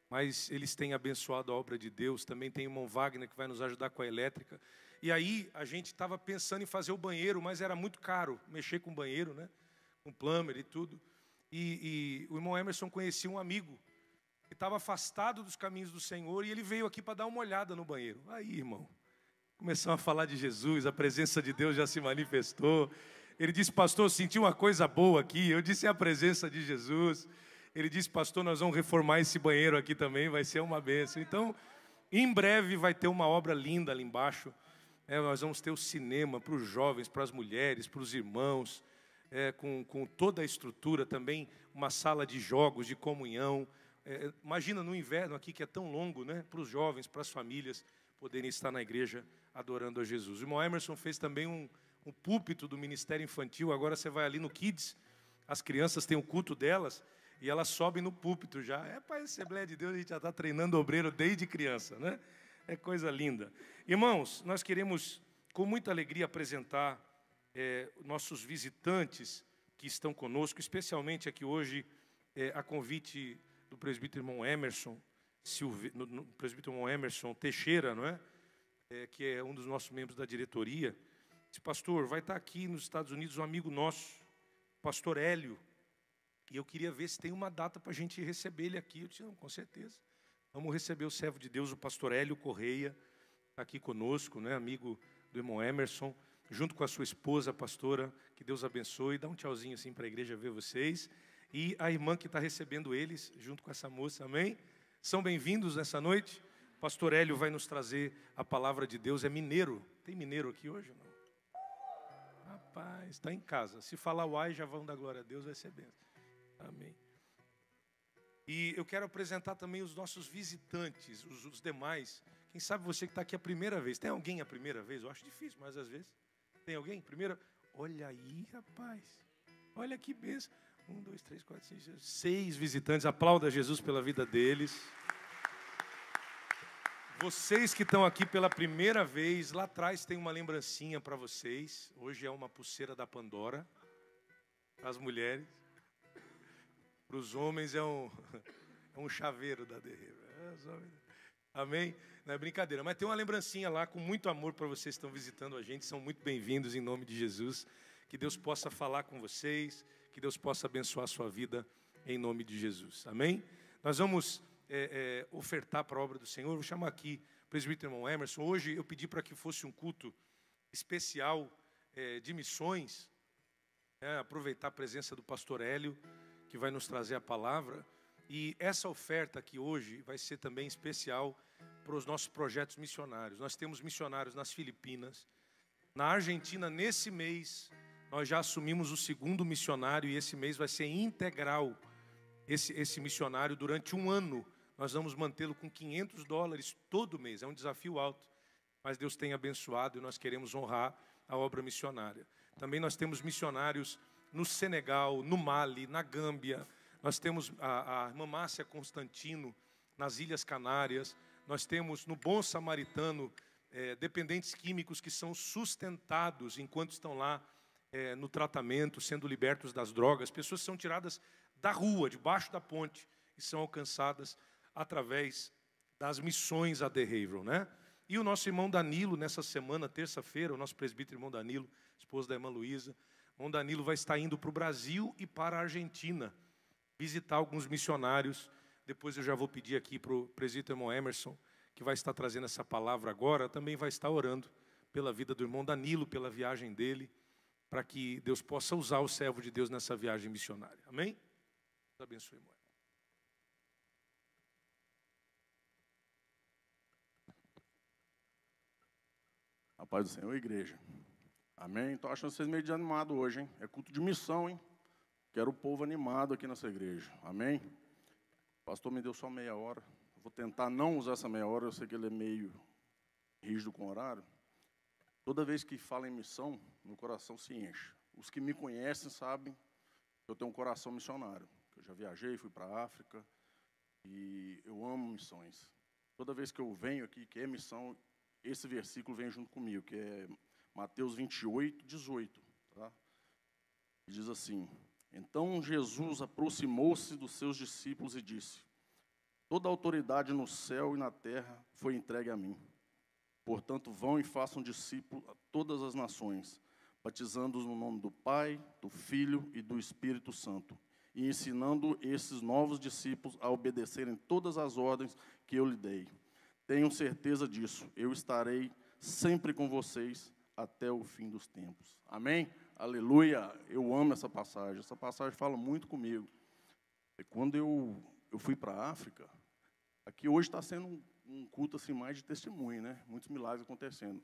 Mas eles têm abençoado a obra de Deus. Também tem o irmão Wagner, que vai nos ajudar com a elétrica. E aí, a gente estava pensando em fazer o banheiro, mas era muito caro mexer com o banheiro, né? Com plumber e tudo. E o irmão Emerson conhecia um amigo que estava afastado dos caminhos do Senhor, e ele veio aqui para dar uma olhada no banheiro. Aí, irmão, começamos a falar de Jesus, a presença de Deus já se manifestou. Ele disse, pastor, eu senti uma coisa boa aqui. Eu disse, é a presença de Jesus. Ele disse, pastor, nós vamos reformar esse banheiro aqui também, vai ser uma bênção. Então, em breve vai ter uma obra linda ali embaixo. Nós vamos ter o cinema para os jovens, para as mulheres, para os irmãos, com toda a estrutura também, uma sala de jogos, de comunhão. Imagina no inverno aqui, que é tão longo, né? Para os jovens, para as famílias poderem estar na igreja adorando a Jesus. O irmão Emerson fez também um púlpito do Ministério Infantil. Agora você vai ali no Kids, as crianças têm o culto delas, e elas sobem no púlpito já. Para a Assembleia de Deus, a gente já está treinando obreiro desde criança, né? É coisa linda. Irmãos, nós queremos, com muita alegria, apresentar nossos visitantes que estão conosco, especialmente aqui hoje, a convite do presbítero irmão Emerson, presbítero irmão Emerson Teixeira, não é? Que é um dos nossos membros da diretoria. Disse, pastor, vai estar aqui nos Estados Unidos um amigo nosso, pastor Hélio, e eu queria ver se tem uma data para a gente receber ele aqui. Eu disse, não, com certeza. Vamos receber o servo de Deus, o pastor Hélio Correia, está aqui conosco, né, amigo do irmão Emerson, junto com a sua esposa, a pastora, que Deus abençoe. Dá um tchauzinho assim para a igreja ver vocês. E a irmã que está recebendo eles, junto com essa moça, amém? São bem-vindos nessa noite. O pastor Hélio vai nos trazer a palavra de Deus. É mineiro. Tem mineiro aqui hoje? Não? Rapaz, está em casa. Se falar uai, já vão dar glória a Deus, vai ser bênção. Amém. E eu quero apresentar também os nossos visitantes, os demais. Quem sabe você que está aqui a primeira vez. Tem alguém a primeira vez? Eu acho difícil, mas às vezes. Tem alguém? Primeira? Olha aí, rapaz. Olha que bênção. 1, 2, 3, 4, 5, 6 visitantes. Aplauda Jesus pela vida deles. Vocês que estão aqui pela primeira vez, lá atrás tem uma lembrancinha para vocês. Hoje é uma pulseira da Pandora. As mulheres. Para os homens é um chaveiro da Derriver. Amém? Não é brincadeira. Mas tem uma lembrancinha lá com muito amor para vocês que estão visitando a gente. São muito bem-vindos em nome de Jesus. Que Deus possa falar com vocês. Que Deus possa abençoar a sua vida em nome de Jesus. Amém? Nós vamos ofertar para a obra do Senhor. Vou chamar aqui o presbítero irmão Emerson. Hoje eu pedi para que fosse um culto especial de missões. Aproveitar a presença do pastor Hélio, que vai nos trazer a palavra. E essa oferta aqui hoje vai ser também especial para os nossos projetos missionários. Nós temos missionários nas Filipinas. Na Argentina, nesse mês, nós já assumimos o segundo missionário e esse mês vai ser integral. Esse missionário, durante um ano, nós vamos mantê-lo com $500 todo mês. É um desafio alto, mas Deus tem abençoado e nós queremos honrar a obra missionária. Também nós temos missionários no Senegal, no Mali, na Gâmbia. Nós temos a irmã Márcia Constantino nas Ilhas Canárias. Nós temos no Bom Samaritano dependentes químicos que são sustentados enquanto estão lá no tratamento, sendo libertos das drogas. Pessoas que são tiradas da rua, debaixo da ponte, e são alcançadas através das missões AD Haverhill, né? E o nosso irmão Danilo, nessa semana, terça-feira, o nosso presbítero irmão Danilo, esposo da irmã Luísa, irmão Danilo vai estar indo para o Brasil e para a Argentina, visitar alguns missionários. Depois eu já vou pedir aqui para o presbítero irmão Emerson, que vai estar trazendo essa palavra agora, também vai estar orando pela vida do irmão Danilo, pela viagem dele, para que Deus possa usar o servo de Deus nessa viagem missionária. Amém? Deus abençoe, irmão.
A paz do Senhor, igreja. Amém? Estou achando vocês meio desanimados hoje, hein? É culto de missão, hein? Quero o povo animado aqui nessa igreja. Amém? O pastor me deu só meia hora. Vou tentar não usar essa meia hora, eu sei que ele é meio rígido com o horário. Toda vez que fala em missão, meu coração se enche. Os que me conhecem sabem que eu tenho um coração missionário. Eu já viajei, fui para a África e eu amo missões. Toda vez que eu venho aqui, que é missão, esse versículo vem junto comigo, que é Mateus 28, 18. Tá? E diz assim: Então Jesus aproximou-se dos seus discípulos e disse: Toda a autoridade no céu e na terra foi entregue a mim. Portanto, vão e façam discípulos a todas as nações, batizando-os no nome do Pai, do Filho e do Espírito Santo, e ensinando esses novos discípulos a obedecerem todas as ordens que eu lhe dei. Tenham certeza disso, eu estarei sempre com vocês até o fim dos tempos. Amém? Aleluia! Eu amo essa passagem fala muito comigo. E quando eu fui para a África, aqui hoje está sendo um culto assim, mais de testemunho, né? Muitos milagres acontecendo.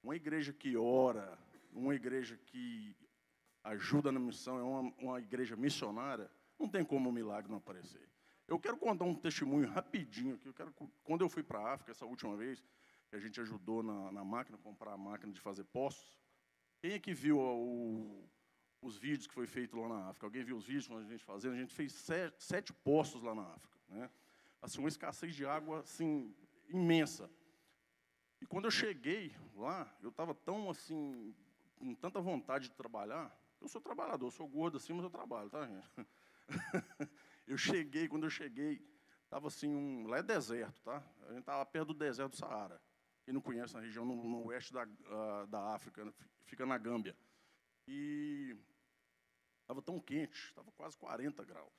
Uma igreja que ora, uma igreja que ajuda na missão, é uma igreja missionária, não tem como um milagre não aparecer. Eu quero contar um testemunho rapidinho aqui. Quando eu fui para a África, essa última vez, que a gente ajudou na máquina, comprar a máquina de fazer poços. Quem é que viu os vídeos que foi feito lá na África? Alguém viu os vídeos que a gente fazendo? A gente fez 7 poços lá na África, né? Assim, uma escassez de água assim, imensa. E quando eu cheguei lá, eu estava tão assim, com tanta vontade de trabalhar. Eu sou trabalhador, sou gordo assim, mas eu trabalho, tá, gente? Quando eu cheguei, estava assim, lá é deserto, tá? A gente estava perto do deserto do Saara. Quem não conhece a região no oeste da África, né? Fica na Gâmbia. E estava tão quente, estava quase 40 graus.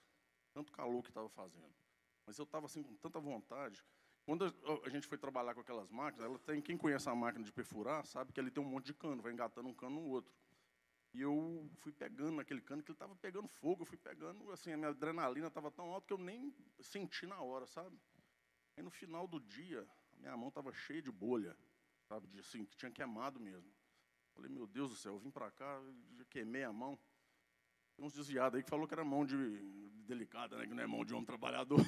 Tanto calor que estava fazendo. Mas eu estava assim, com tanta vontade. Quando a gente foi trabalhar com aquelas máquinas, quem conhece a máquina de perfurar, sabe que ali tem um monte de cano, vai engatando um cano no outro. E eu fui pegando naquele cano, que ele estava pegando fogo, eu fui pegando, assim, a minha adrenalina estava tão alta que eu nem senti na hora, sabe? Aí no final do dia, a minha mão estava cheia de bolha, sabe? Assim, que tinha queimado mesmo. Falei, meu Deus do céu, eu vim para cá, já queimei a mão. Tem uns desviados aí que falou que era mão delicada, né? Que não é mão de homem trabalhador.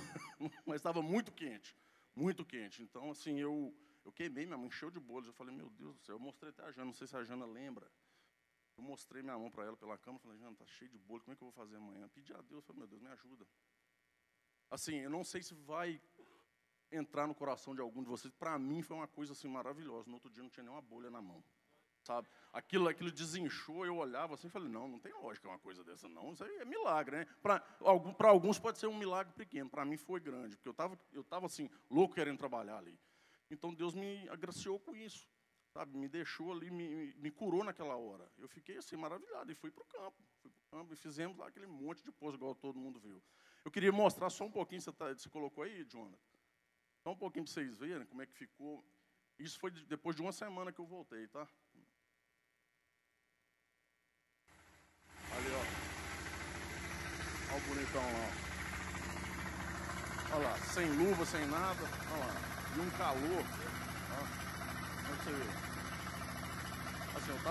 Mas estava muito quente, muito quente. Então, assim, eu queimei, minha mão encheu de bolhas. Eu falei, meu Deus do céu, eu mostrei até a Jana, não sei se a Jana lembra. Eu mostrei minha mão para ela pela cama, falei, Jana, está cheio de bolha, como é que eu vou fazer amanhã? Pedi a Deus, falei, meu Deus, me ajuda. Assim, eu não sei se vai entrar no coração de algum de vocês. Para mim foi uma coisa assim maravilhosa. No outro dia não tinha nenhuma bolha na mão. sabe? Aquilo desinchou, eu olhava assim e falei, não tem lógica uma coisa dessa, não. Isso aí é milagre, né? Para alguns pode ser um milagre pequeno, para mim foi grande, porque eu estava assim, louco querendo trabalhar ali. Então Deus me agraciou com isso, sabe? Me deixou ali, me curou naquela hora. Eu fiquei assim, maravilhado, e fui para o campo, e fizemos lá aquele monte de pouso, igual todo mundo viu. Eu queria mostrar só um pouquinho, você colocou aí, Jonathan? Só um pouquinho para vocês verem como é que ficou. Isso foi depois de uma semana que eu voltei, tá? Ali, ó. Olha o bonitão lá. Olha lá, sem luva, sem nada. Olha lá. E um calor. Como você vê? Assim, eu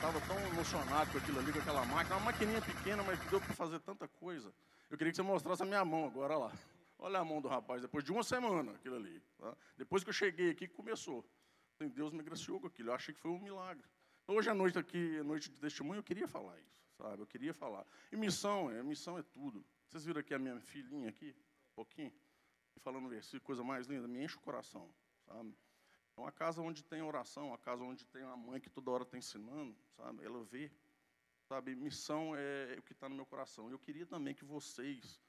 tava tão emocionado com aquilo ali, com aquela máquina. Uma maquininha pequena, mas deu para fazer tanta coisa. Eu queria que você mostrasse a minha mão agora, olha lá. Olha a mão do rapaz, depois de uma semana, aquilo ali. Tá? Depois que eu cheguei aqui, começou. Assim, Deus me agraciou com aquilo. Eu achei que foi um milagre. Hoje à noite aqui, noite de testemunho, eu queria falar isso, sabe? Eu queria falar. E missão é tudo. Vocês viram aqui a minha filhinha aqui, um pouquinho? Falando versículo, coisa mais linda, me enche o coração, sabe? É uma casa onde tem oração, uma casa onde tem uma mãe que toda hora está ensinando, sabe? Ela vê, sabe? Missão é o que está no meu coração. Eu queria também que vocês,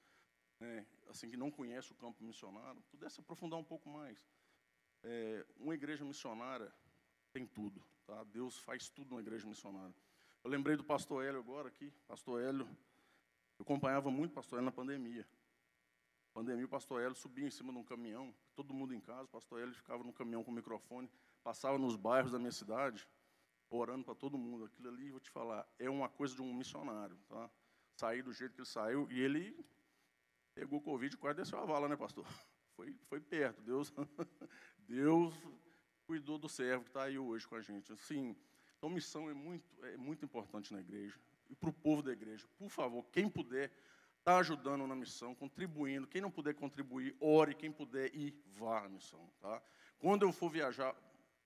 assim, que não conhecem o campo missionário, pudessem aprofundar um pouco mais. Uma igreja missionária tem tudo, tá? Deus faz tudo numa igreja missionária. Eu lembrei do pastor Hélio agora aqui. Pastor Hélio, eu acompanhava muito o pastor Hélio na pandemia. O pastor Hélio subia em cima de um caminhão, todo mundo em casa, o pastor Hélio ficava no caminhão com o microfone, passava nos bairros da minha cidade, orando para todo mundo. Aquilo ali, vou te falar, é uma coisa de um missionário, tá? Sair do jeito que ele saiu, e ele pegou Covid e quase desceu a vala, né, pastor? Foi perto, Deus cuidou do servo que está aí hoje com a gente. Assim, então, missão é muito importante na igreja, e para o povo da igreja. Por favor, quem puder, está ajudando na missão, contribuindo. Quem não puder contribuir, ore. Quem puder ir, vá à missão. Tá? Quando eu for viajar,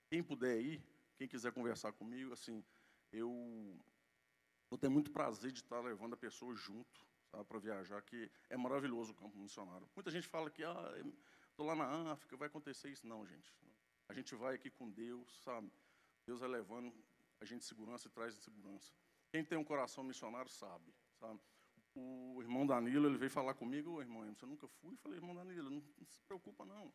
quem puder ir, quem quiser conversar comigo, assim, eu vou ter muito prazer de estar levando a pessoa junto, para viajar, que é maravilhoso o campo missionário. Muita gente fala que estou lá na África, vai acontecer isso. Não, gente. A gente vai aqui com Deus, sabe? Deus vai levando a gente segurança e traz segurança. Quem tem um coração missionário sabe. O irmão Danilo, ele veio falar comigo, irmão, você nunca fui? Eu falei, irmão Danilo, não se preocupa, não.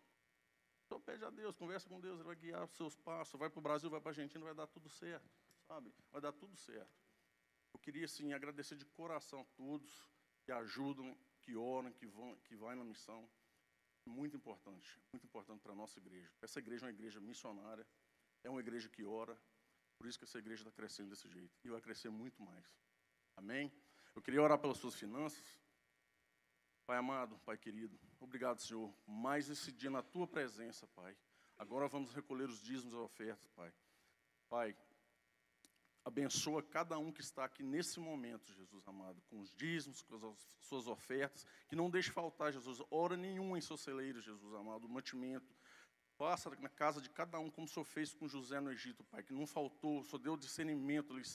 Só pede a Deus, conversa com Deus, ele vai guiar os seus passos, vai para o Brasil, vai para a Argentina, vai dar tudo certo, sabe? Vai dar tudo certo. Eu queria, assim, agradecer de coração a todos que ajudam, que oram, que vão na missão. Muito importante para a nossa igreja. Essa igreja é uma igreja missionária, é uma igreja que ora, por isso que essa igreja está crescendo desse jeito. E vai crescer muito mais. Amém? Eu queria orar pelas suas finanças. Pai amado, Pai querido, obrigado, Senhor, mais esse dia na Tua presença, Pai. Agora vamos recolher os dízimos e ofertas, Pai. Pai, abençoa cada um que está aqui nesse momento, Jesus amado, com os dízimos, com as suas ofertas, que não deixe faltar, Jesus, hora nenhuma em seus celeiros, Jesus amado, o mantimento. Faça na casa de cada um, como o Senhor fez com José no Egito, Pai, que não faltou, o Senhor deu discernimento, ele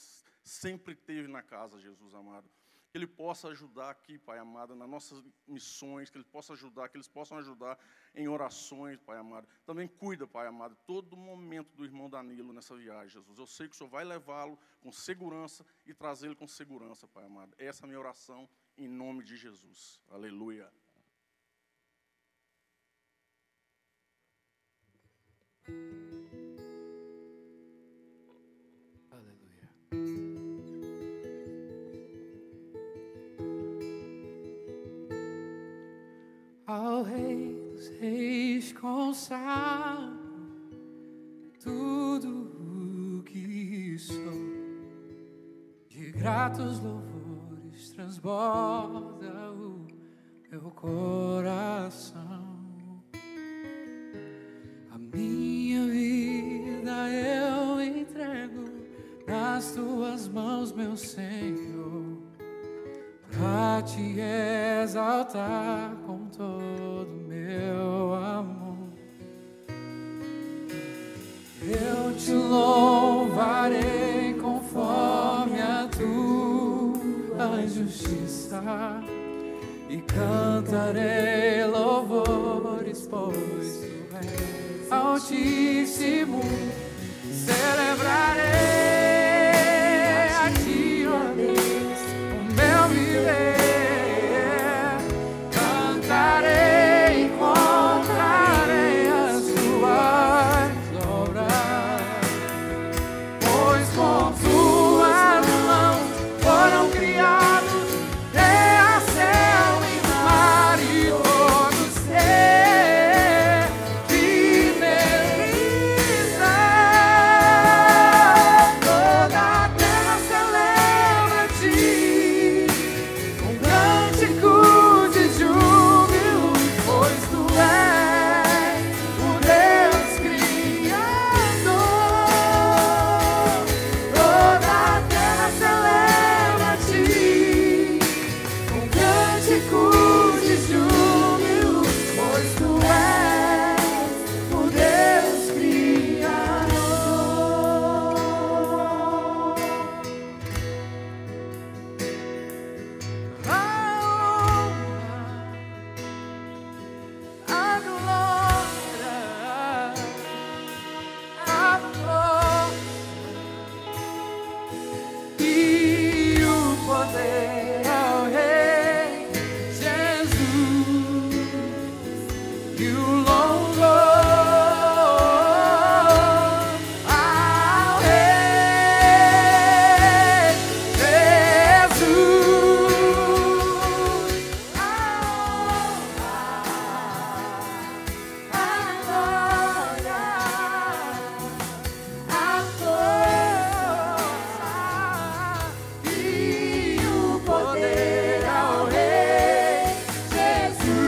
sempre teve na casa, Jesus amado. Que Ele possa ajudar aqui, Pai amado, nas nossas missões, que Ele possa ajudar, que eles possam ajudar em orações, Pai amado. Também cuida, Pai amado, todo momento do irmão Danilo nessa viagem, Jesus. Eu sei que o Senhor vai levá-lo com segurança e trazê-lo com segurança, Pai amado. Essa é a minha oração, em nome de Jesus. Aleluia.
Ao Rei dos Reis consagro tudo o que sou, de gratos louvores transborda o meu coração. A minha vida eu entrego nas Tuas mãos, meu Senhor, pra Te exaltar com todo meu amor. Eu Te louvarei conforme a Tua justiça e cantarei louvores, pois Tu és Altíssimo,
celebrarei a ti, ó Deus, o meu viver, cantarei, encontrarei as tuas obras, pois com tuas mãos foram criados terra, céu e mar e todo ser que nele está. Toda a terra celebra-te com cânticos de júbilo, pois tu és o Deus Criador. Toda a terra celebra-te com cânticos de júbilo, pois tu és o Deus Criador. A glória, a glória e o poder ao Rei Jesus e o louvor ao Rei Jesus. A glória, a força e o poder ao Rei Jesus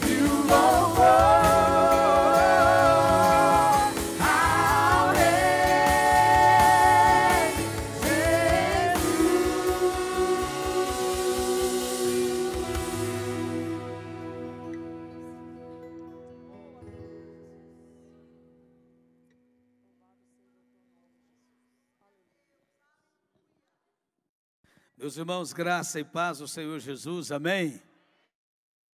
e o louvor ao Rei
Meus irmãos, graça e paz do Senhor Jesus, amém?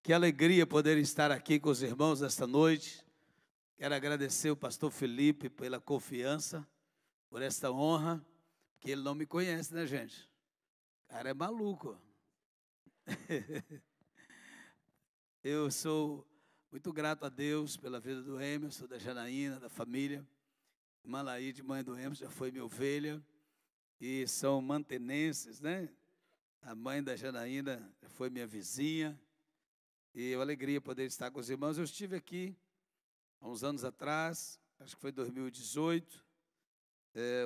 Que alegria poder estar aqui com os irmãos esta noite. Quero agradecer o pastor Felipe pela confiança, por esta honra, que ele não me conhece, né, gente? O cara é maluco. Eu sou muito grato a Deus pela vida do Emerson, da Janaína, da família. Irmã Laíde, mãe do Emerson, já foi minha ovelha. E são mantenenses, né? A mãe da Janaína foi minha vizinha. E é uma alegria poder estar com os irmãos. Eu estive aqui há uns anos atrás, acho que foi 2018.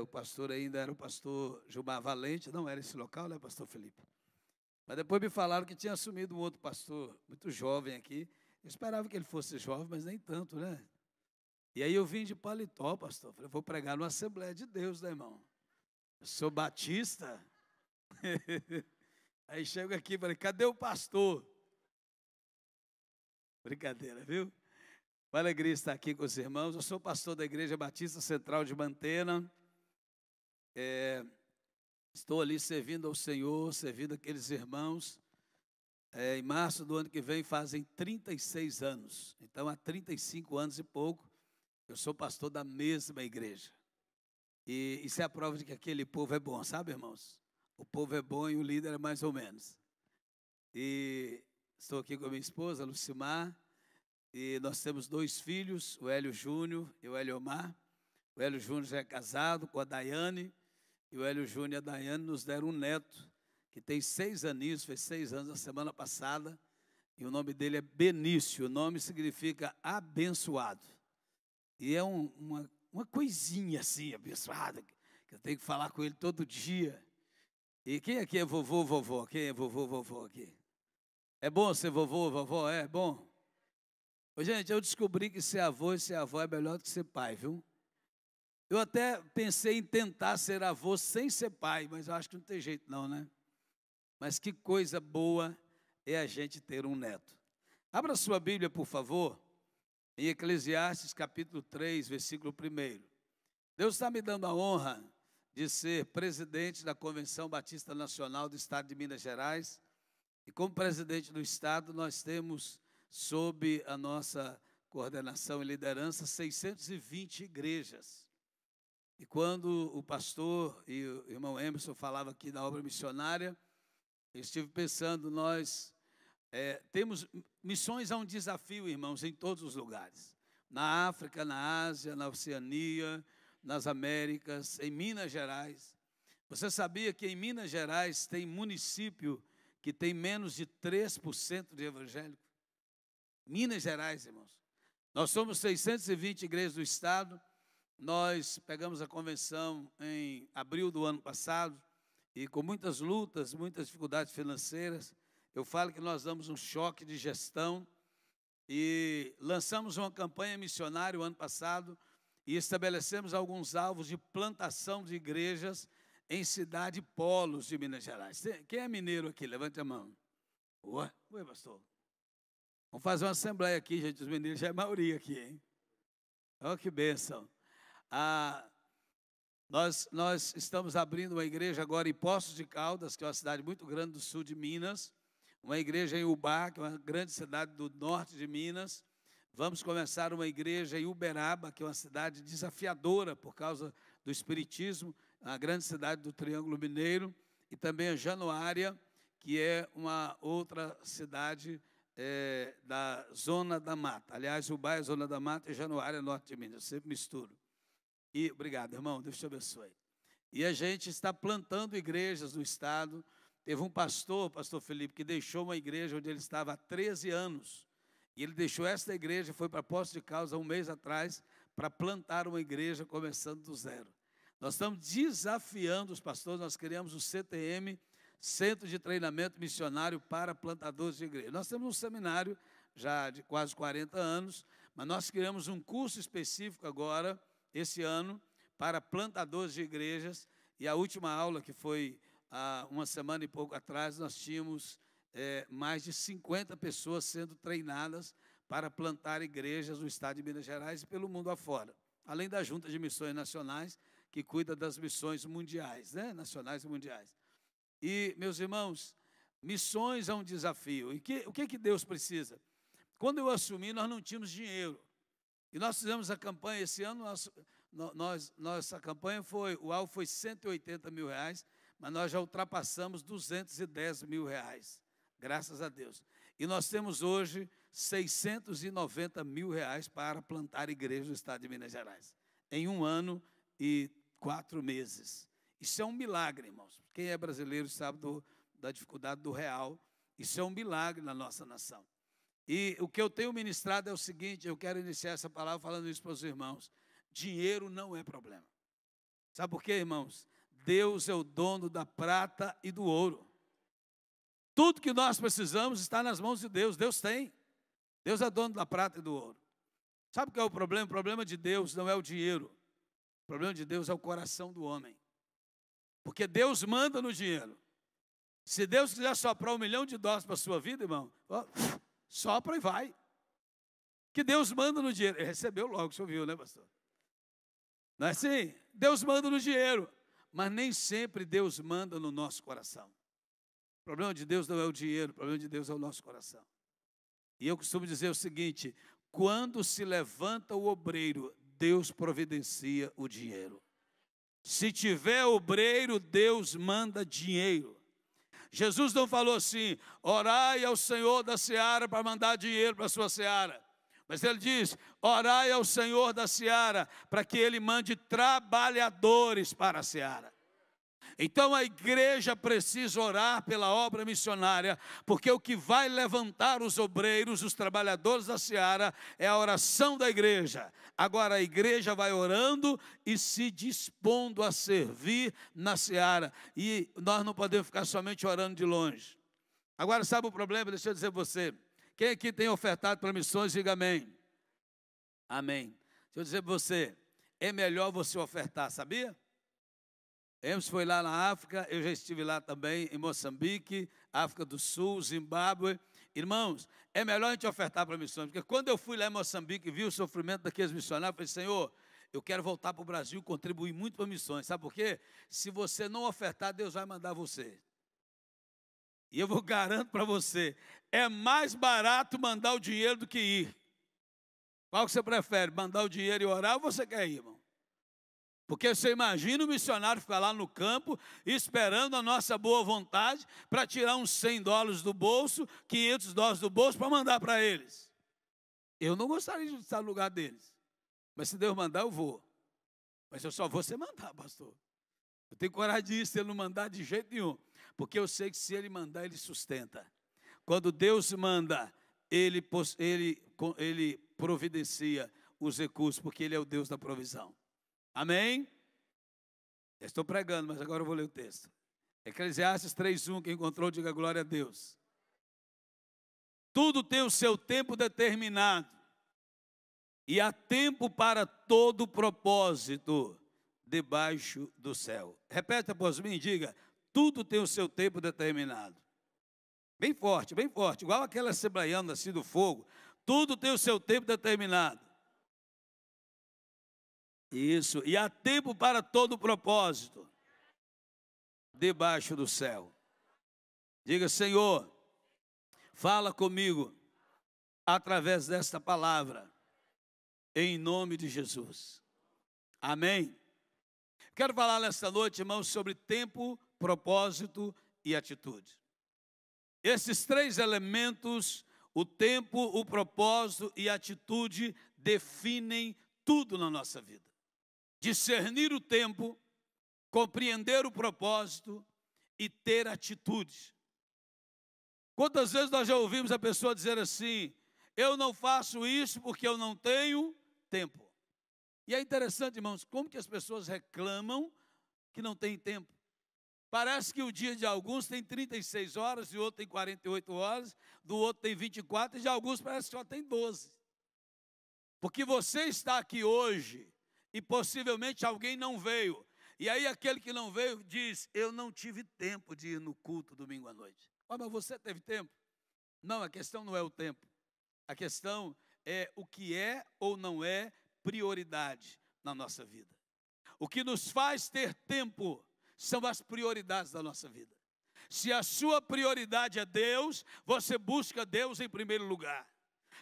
O pastor ainda era o pastor Gilmar Valente, não era esse local, né, pastor Felipe? Mas depois me falaram que tinha assumido um outro pastor, muito jovem aqui. Eu esperava que ele fosse jovem, mas nem tanto, né? E aí eu vim de paletó, pastor. Falei, vou pregar numa Assembleia de Deus, né, irmão? Eu sou batista. Aí chego aqui e falei, cadê o pastor? Brincadeira, viu? Uma alegria estar aqui com os irmãos. Eu sou pastor da Igreja Batista Central de Mantena. Estou ali servindo ao Senhor, servindo aqueles irmãos. Em março do ano que vem fazem 36 anos. Então, há 35 anos e pouco, eu sou pastor da mesma igreja. E isso é a prova de que aquele povo é bom, sabe, irmãos? O povo é bom e o líder é mais ou menos. E estou aqui com a minha esposa, Lucimar, e nós temos 2 filhos, o Hélio Júnior e o Hélio Omar. O Hélio Júnior já é casado com a Daiane, e o Hélio Júnior e a Daiane nos deram um neto, que tem 6 aninhos, fez 6 anos na semana passada, e o nome dele é Benício. O nome significa abençoado. E é uma coisinha assim, abençoada, que eu tenho que falar com ele todo dia. E quem aqui é vovô, vovó? Quem é vovô, vovó aqui? É bom ser vovô, vovó? É bom? Ô, gente, eu descobri que ser avô e ser avó é melhor do que ser pai, viu? Eu até pensei em tentar ser avô sem ser pai, mas eu acho que não tem jeito não, né? Mas que coisa boa é a gente ter um neto. Abra sua Bíblia, por favor, em Eclesiastes, capítulo 3, versículo 1. Deus está me dando a honra de ser presidente da Convenção Batista Nacional do Estado de Minas Gerais. E como presidente do Estado, nós temos sob a nossa coordenação e liderança, 620 igrejas. E quando o pastor e o irmão Emerson falavam aqui da obra missionária, eu estive pensando, nós temos missões a um desafio, irmãos, em todos os lugares. Na África, na Ásia, na Oceania, nas Américas, em Minas Gerais. Você sabia que em Minas Gerais tem município que tem menos de 3% de evangélico? Minas Gerais, irmãos. Nós somos 620 igrejas do estado. Nós pegamos a convenção em abril do ano passado e com muitas lutas, muitas dificuldades financeiras, eu falo que nós damos um choque de gestão e lançamos uma campanha missionária o ano passado e estabelecemos alguns alvos de plantação de igrejas em cidade polos de Minas Gerais. Quem é mineiro aqui? Levante a mão. Oi, pastor. Vamos fazer uma assembleia aqui, gente. Os mineiros já é maioria aqui, hein? Olha que bênção. Nós estamos abrindo uma igreja agora em Poços de Caldas, que é uma cidade muito grande do sul de Minas. Uma igreja em Ubá, que é uma grande cidade do norte de Minas. Vamos começar uma igreja em Uberaba, que é uma cidade desafiadora por causa do espiritismo, uma grande cidade do Triângulo Mineiro. E também a Januária, que é uma outra cidade da Zona da Mata. Aliás, Ubá é Zona da Mata e Januária é norte de Minas, eu sempre misturo. E obrigado, irmão, Deus te abençoe. E a gente está plantando igrejas no estado. Teve um pastor Felipe, que deixou uma igreja onde ele estava há 13 anos. E ele deixou esta igreja e foi para Poços de Caldas há um mês atrás para plantar uma igreja começando do zero. Nós estamos desafiando os pastores, nós criamos o CTM, Centro de Treinamento Missionário para Plantadores de Igreja. Nós temos um seminário já de quase 40 anos, mas nós criamos um curso específico agora, esse ano, para plantadores de igrejas. E a última aula, que foi há uma semana e pouco atrás, nós tínhamos mais de 50 pessoas sendo treinadas para plantar igrejas no estado de Minas Gerais e pelo mundo afora. Além da Junta de Missões Nacionais, que cuida das missões mundiais, né? Nacionais e mundiais. E, meus irmãos, missões é um desafio. E o que Deus precisa? Quando eu assumi, nós não tínhamos dinheiro. E nós fizemos a campanha esse ano, nossa campanha o alvo foi 180 mil reais, mas nós já ultrapassamos 210 mil reais, graças a Deus. E nós temos hoje 690 mil reais para plantar igrejas no estado de Minas Gerais, em 1 ano e 4 meses. Isso é um milagre, irmãos. Quem é brasileiro sabe da dificuldade do real. Isso é um milagre na nossa nação. E o que eu tenho ministrado é o seguinte, eu quero iniciar essa palavra falando isso para os irmãos. Dinheiro não é problema. Sabe por quê, irmãos? Deus é o dono da prata e do ouro. Tudo que nós precisamos está nas mãos de Deus. Deus tem. Deus é dono da prata e do ouro. Sabe o que é o problema? O problema de Deus não é o dinheiro. O problema de Deus é o coração do homem. Porque Deus manda no dinheiro. Se Deus quiser soprar $1 milhão para a sua vida, irmão, sopra e vai. Que Deus manda no dinheiro. Ele recebeu logo, o senhor viu, né, pastor? Não é assim? Deus manda no dinheiro. Mas nem sempre Deus manda no nosso coração. O problema de Deus não é o dinheiro, o problema de Deus é o nosso coração. E eu costumo dizer o seguinte, quando se levanta o obreiro, Deus providencia o dinheiro. Se tiver obreiro, Deus manda dinheiro. Jesus não falou assim, orai ao Senhor da seara para mandar dinheiro para a sua seara. Mas ele diz, orai ao Senhor da seara para que ele mande trabalhadores para a seara. Então a igreja precisa orar pela obra missionária, porque o que vai levantar os obreiros, os trabalhadores da seara, é a oração da igreja. Agora a igreja vai orando e se dispondo a servir na seara. E nós não podemos ficar somente orando de longe. Agora sabe o problema? Deixa eu dizer para você. Quem aqui tem ofertado para missões, diga amém. Amém. Deixa eu dizer para você, é melhor você ofertar, sabia? Emerson foi lá na África, eu já estive lá também, em Moçambique, África do Sul, Zimbábue. Irmãos, é melhor a gente ofertar para missões, porque quando eu fui lá em Moçambique e vi o sofrimento daqueles missionários, eu falei, Senhor, eu quero voltar para o Brasil e contribuir muito para missões. Sabe por quê? Se você não ofertar, Deus vai mandar você. E eu vou garanto para você, é mais barato mandar o dinheiro do que ir. Qual que você prefere, mandar o dinheiro e orar, ou você quer ir, irmão? Porque você imagina o missionário ficar lá no campo, esperando a nossa boa vontade, para tirar uns $100 do bolso, $500 do bolso, para mandar para eles. Eu não gostaria de estar no lugar deles. Mas se Deus mandar, eu vou. Mas eu só vou se mandar, pastor. Eu tenho coragem de ir se ele não mandar de jeito nenhum. Porque eu sei que se ele mandar, ele sustenta. Quando Deus manda, ele providencia os recursos, porque ele é o Deus da provisão. Amém? Eu estou pregando, mas agora eu vou ler o texto. Eclesiastes 3:1, quem encontrou, diga glória a Deus. Tudo tem o seu tempo determinado, e há tempo para todo propósito debaixo do céu. Repete após mim, diga, tudo tem o seu tempo determinado. Bem forte, igual aquela assembleiana assim do fogo. Tudo tem o seu tempo determinado. Isso, e há tempo para todo propósito debaixo do céu. Diga, Senhor, fala comigo através desta palavra, em nome de Jesus. Amém? Quero falar nesta noite, irmãos, sobre tempo, propósito e atitude. Esses três elementos, o tempo, o propósito e a atitude, definem tudo na nossa vida. Discernir o tempo, compreender o propósito e ter atitude. Quantas vezes nós já ouvimos a pessoa dizer assim, eu não faço isso porque eu não tenho tempo. E é interessante, irmãos, como que as pessoas reclamam que não tem tempo. Parece que o dia de alguns tem 36 horas, de outro tem 48 horas, do outro tem 24, e de alguns parece que só tem 12. Porque você está aqui hoje, e possivelmente alguém não veio. E aí aquele que não veio diz, eu não tive tempo de ir no culto domingo à noite. Oh, mas você teve tempo? Não, a questão não é o tempo. A questão é o que é ou não é prioridade na nossa vida. O que nos faz ter tempo são as prioridades da nossa vida. Se a sua prioridade é Deus, você busca Deus em primeiro lugar.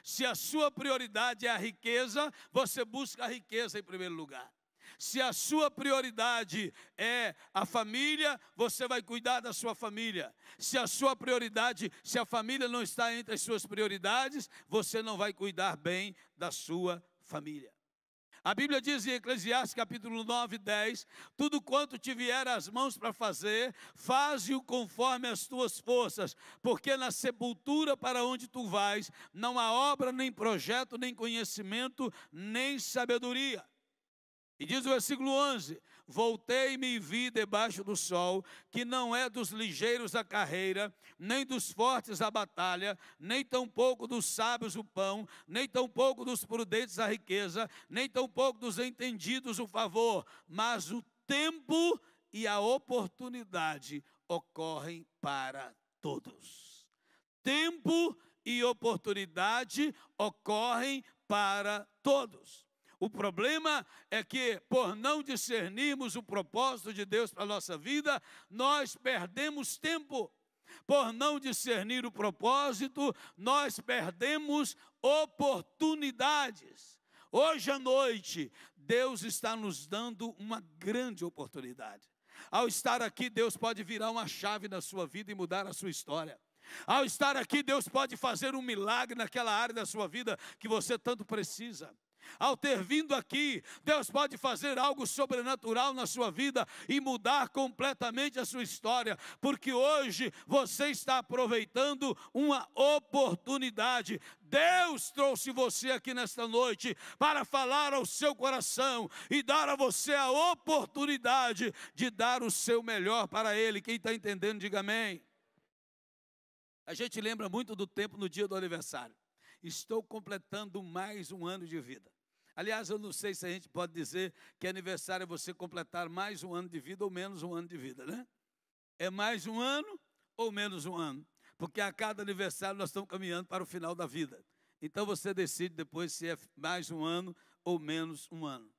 Se a sua prioridade é a riqueza, você busca a riqueza em primeiro lugar. Se a sua prioridade é a família, você vai cuidar da sua família. Se a sua prioridade, se a família não está entre as suas prioridades, você não vai cuidar bem da sua família. A Bíblia diz em Eclesiastes capítulo 9, 10, tudo quanto te vier às mãos para fazer, faze-o conforme as tuas forças, porque na sepultura para onde tu vais, não há obra, nem projeto, nem conhecimento, nem sabedoria. E diz o versículo 11, voltei-me e vi debaixo do sol, que não é dos ligeiros a carreira, nem dos fortes a batalha, nem tampouco dos sábios o pão, nem tampouco dos prudentes a riqueza, nem tampouco dos entendidos o favor, mas o tempo e a oportunidade ocorrem para todos. Tempo e oportunidade ocorrem para todos. O problema é que, por não discernirmos o propósito de Deus para a nossa vida, nós perdemos tempo. Por não discernir o propósito, nós perdemos oportunidades. Hoje à noite, Deus está nos dando uma grande oportunidade. Ao estar aqui, Deus pode virar uma chave na sua vida e mudar a sua história. Ao estar aqui, Deus pode fazer um milagre naquela área da sua vida que você tanto precisa. Ao ter vindo aqui, Deus pode fazer algo sobrenatural na sua vida e mudar completamente a sua história, porque hoje você está aproveitando uma oportunidade. Deus trouxe você aqui nesta noite para falar ao seu coração e dar a você a oportunidade de dar o seu melhor para Ele. Quem está entendendo, diga amém. A gente lembra muito do tempo no dia do aniversário. Estou completando mais um ano de vida. Aliás, eu não sei se a gente pode dizer que aniversário é você completar mais um ano de vida ou menos um ano de vida, né? É mais um ano ou menos um ano? Porque a cada aniversário nós estamos caminhando para o final da vida. Então você decide depois se é mais um ano ou menos um ano.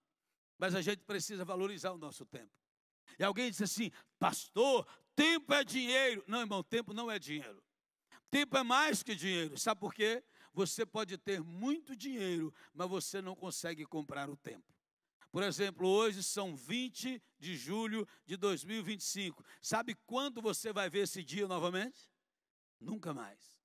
Mas a gente precisa valorizar o nosso tempo. E alguém diz assim, pastor, tempo é dinheiro. Não, irmão, tempo não é dinheiro. Tempo é mais que dinheiro. Sabe por quê? você pode ter muito dinheiro, mas você não consegue comprar o tempo. Por exemplo, hoje são 20 de julho de 2025. Sabe quando você vai ver esse dia novamente? Nunca mais.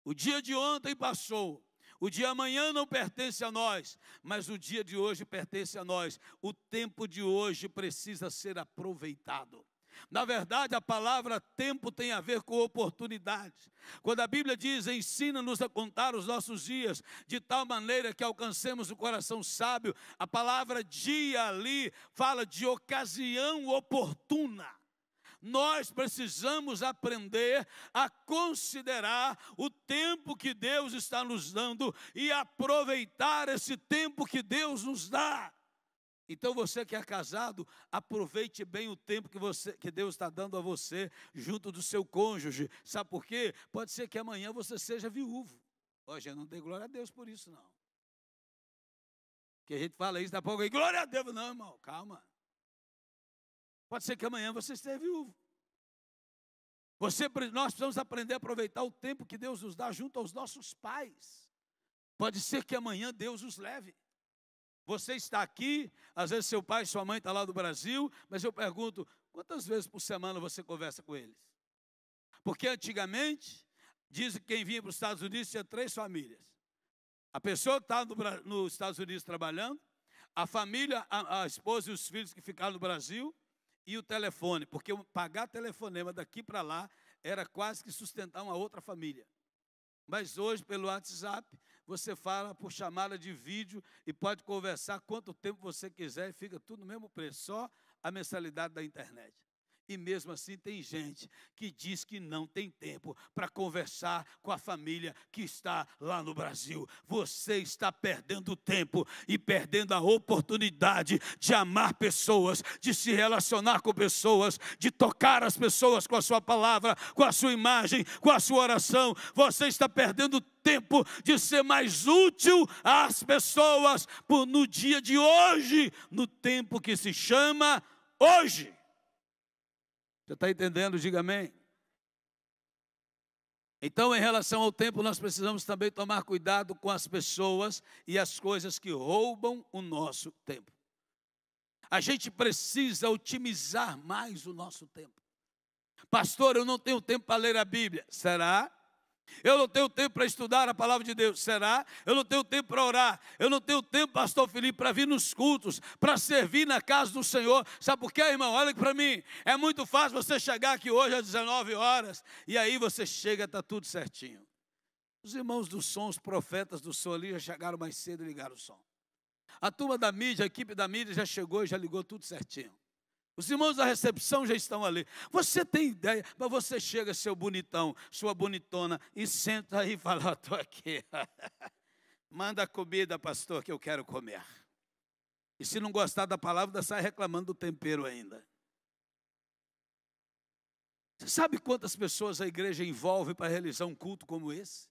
O dia de ontem passou. O dia de amanhã não pertence a nós, mas o dia de hoje pertence a nós. O tempo de hoje precisa ser aproveitado. Na verdade, a palavra tempo tem a ver com oportunidade. Quando a Bíblia diz, ensina-nos a contar os nossos dias, de tal maneira que alcancemos o coração sábio, a palavra dia ali fala de ocasião oportuna. Nós precisamos aprender a considerar o tempo que Deus está nos dando e aproveitar esse tempo que Deus nos dá. Então você que é casado, aproveite bem o tempo que Deus está dando a você junto do seu cônjuge. Sabe por quê? Pode ser que amanhã você seja viúvo. Hoje eu não dei glória a Deus por isso não. Que a gente fala isso, daqui a pouco, e glória a Deus. Não, irmão, calma. Pode ser que amanhã você esteja viúvo. Nós precisamos aprender a aproveitar o tempo que Deus nos dá junto aos nossos pais. Pode ser que amanhã Deus os leve. Você está aqui, às vezes seu pai e sua mãe estão lá do Brasil, mas eu pergunto, quantas vezes por semana você conversa com eles? Porque antigamente, dizem que quem vinha para os Estados Unidos tinha 3 famílias. A pessoa que estava nos Estados Unidos trabalhando, a família, a esposa e os filhos que ficaram no Brasil, e o telefone, porque pagar telefonema daqui para lá era quase que sustentar uma outra família. Mas hoje, pelo WhatsApp, você fala por chamada de vídeo e pode conversar quanto tempo você quiser e fica tudo no mesmo preço, só a mensalidade da internet. E mesmo assim tem gente que diz que não tem tempo para conversar com a família que está lá no Brasil. Você está perdendo tempo e perdendo a oportunidade de amar pessoas, de se relacionar com pessoas, de tocar as pessoas com a sua palavra, com a sua imagem, com a sua oração. Você está perdendo tempo de ser mais útil às pessoas no dia de hoje, no tempo que se chama hoje. Você está entendendo? Diga amém. Então, em relação ao tempo, nós precisamos também tomar cuidado com as pessoas e as coisas que roubam o nosso tempo. A gente precisa otimizar mais o nosso tempo. Pastor, eu não tenho tempo para ler a Bíblia. Será? Eu não tenho tempo para estudar a palavra de Deus. Será? Eu não tenho tempo para orar. Eu não tenho tempo, pastor Felipe, para vir nos cultos, para servir na casa do Senhor. Sabe por quê, irmão? Olha aqui para mim. É muito fácil você chegar aqui hoje às 19 horas e aí você chega e está tudo certinho. Os irmãos do som, os profetas do som ali já chegaram mais cedo e ligaram o som. A turma da mídia, a equipe da mídia já chegou e já ligou tudo certinho. Os irmãos da recepção já estão ali. Você tem ideia, mas você chega, seu bonitão, sua bonitona, e senta aí e fala, estou aqui. Manda a comida, pastor, que eu quero comer. E se não gostar da palavra, sai reclamando do tempero ainda. Você sabe quantas pessoas a igreja envolve para realizar um culto como esse?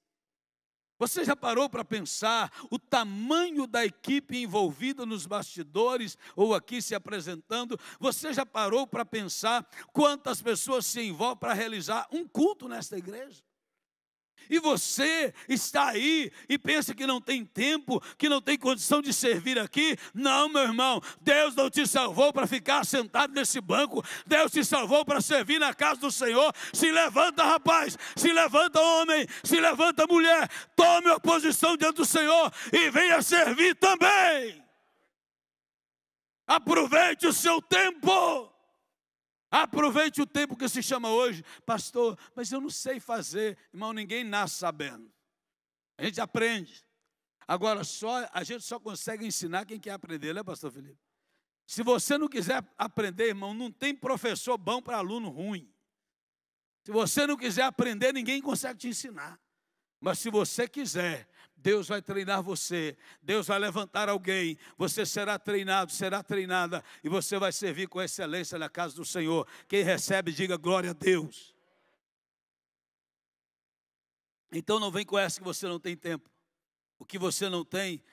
Você já parou para pensar o tamanho da equipe envolvida nos bastidores ou aqui se apresentando? Você já parou para pensar quantas pessoas se envolvem para realizar um culto nesta igreja? E você está aí e pensa que não tem tempo, que não tem condição de servir aqui? Não, meu irmão, Deus não te salvou para ficar sentado nesse banco. Deus te salvou para servir na casa do Senhor. Se levanta, rapaz, se levanta, homem, se levanta, mulher. Tome a posição diante do Senhor e venha servir também. Aproveite o seu tempo. Aproveite o tempo que se chama hoje. Pastor, mas eu não sei fazer. Irmão, ninguém nasce sabendo. A gente aprende. Agora, a gente só consegue ensinar quem quer aprender, né, pastor Felipe? Se você não quiser aprender, irmão, não tem professor bom para aluno ruim. Se você não quiser aprender, ninguém consegue te ensinar. Mas se você quiser, Deus vai treinar você, Deus vai levantar alguém, você será treinado, será treinada, e você vai servir com excelência na casa do Senhor. Quem recebe, diga glória a Deus. Então não vem com essa que você não tem tempo. O que você não tem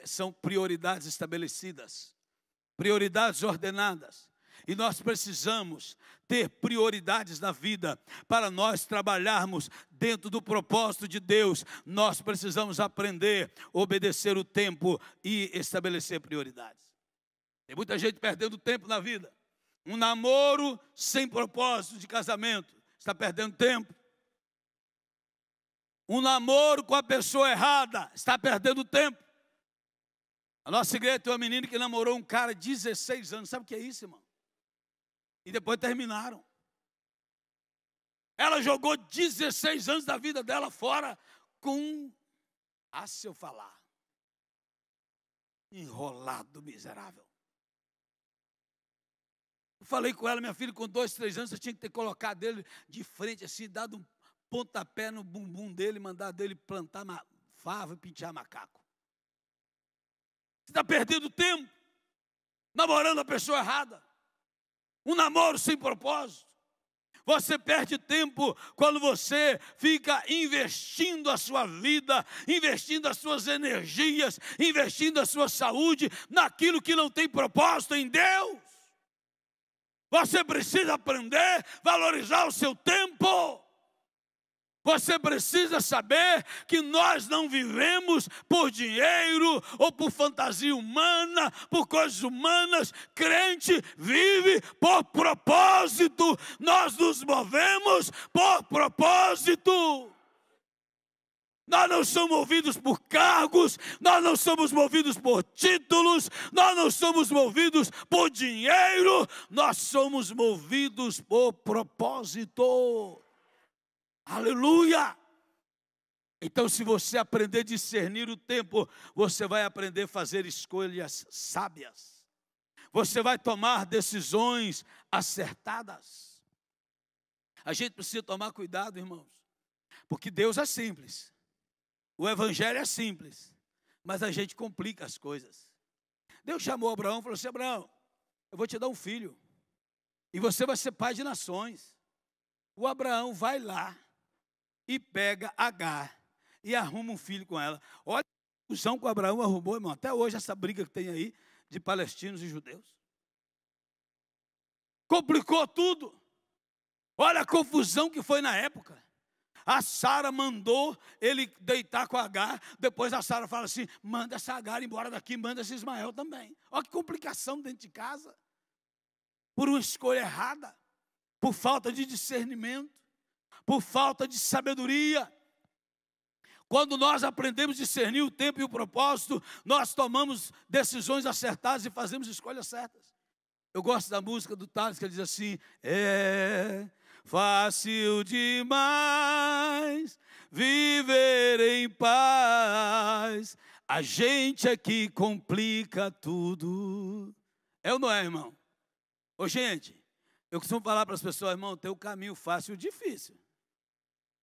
são prioridades estabelecidas, prioridades ordenadas. E nós precisamos ter prioridades na vida. Para nós trabalharmos dentro do propósito de Deus, nós precisamos aprender a obedecer o tempo e estabelecer prioridades. Tem muita gente perdendo tempo na vida. Um namoro sem propósito de casamento está perdendo tempo. Um namoro com a pessoa errada está perdendo tempo. A nossa igreja tem uma menina que namorou um cara de 16 anos. Sabe o que é isso, irmão? E depois terminaram. Ela jogou 16 anos da vida dela fora com, se eu falar, enrolado miserável. Eu falei com ela, minha filha, com 2, 3 anos, você tinha que ter colocado ele de frente, assim, dado um pontapé no bumbum dele, mandado ele plantar fava e pentear macaco. Você está perdendo tempo, namorando a pessoa errada. Um namoro sem propósito. Você perde tempo quando você fica investindo a sua vida, investindo as suas energias, investindo a sua saúde naquilo que não tem propósito em Deus. Você precisa aprender a valorizar o seu tempo. Você precisa saber que nós não vivemos por dinheiro ou por fantasia humana, por coisas humanas. Crente vive por propósito. Nós nos movemos por propósito. Nós não somos movidos por cargos, nós não somos movidos por títulos, nós não somos movidos por dinheiro, nós somos movidos por propósito. Aleluia! Então, se você aprender a discernir o tempo, você vai aprender a fazer escolhas sábias. Você vai tomar decisões acertadas. A gente precisa tomar cuidado, irmãos, porque Deus é simples. O evangelho é simples, mas a gente complica as coisas. Deus chamou Abraão e falou assim: Abraão, eu vou te dar um filho, e você vai ser pai de nações. O Abraão vai lá e pega Agar e arruma um filho com ela. Olha a discussão que o Abraão arrumou, irmão. Até hoje essa briga que tem aí de palestinos e judeus. Complicou tudo. Olha a confusão que foi na época. A Sara mandou ele deitar com a Agar. Depois a Sara fala assim: manda essa Agar embora daqui, manda esse Ismael também. Olha que complicação dentro de casa. Por uma escolha errada. Por falta de discernimento. Por falta de sabedoria. Quando nós aprendemos a discernir o tempo e o propósito, nós tomamos decisões acertadas e fazemos escolhas certas. Eu gosto da música do Thales, que ele diz assim: é fácil demais viver em paz, a gente aqui complica tudo. É ou não é, irmão? Ô, gente, eu costumo falar para as pessoas: irmão, tem o caminho fácil e difícil.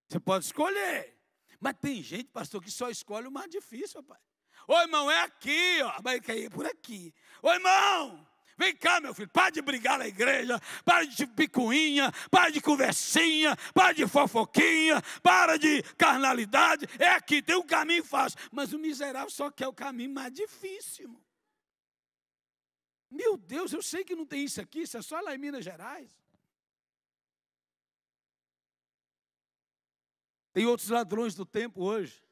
Você pode escolher. Mas tem gente, pastor, que só escolhe o mais difícil, rapaz. Ô, irmão, é aqui, ó. Mas quer ir por aqui. Ô, irmão, vem cá, meu filho. Para de brigar na igreja. Para de picuinha. Para de conversinha. Para de fofoquinha. Para de carnalidade. É aqui, tem um caminho fácil. Mas o miserável só quer o caminho mais difícil, irmão. Meu Deus, eu sei que não tem isso aqui. Isso é só lá em Minas Gerais. Tem outros ladrões do tempo hoje.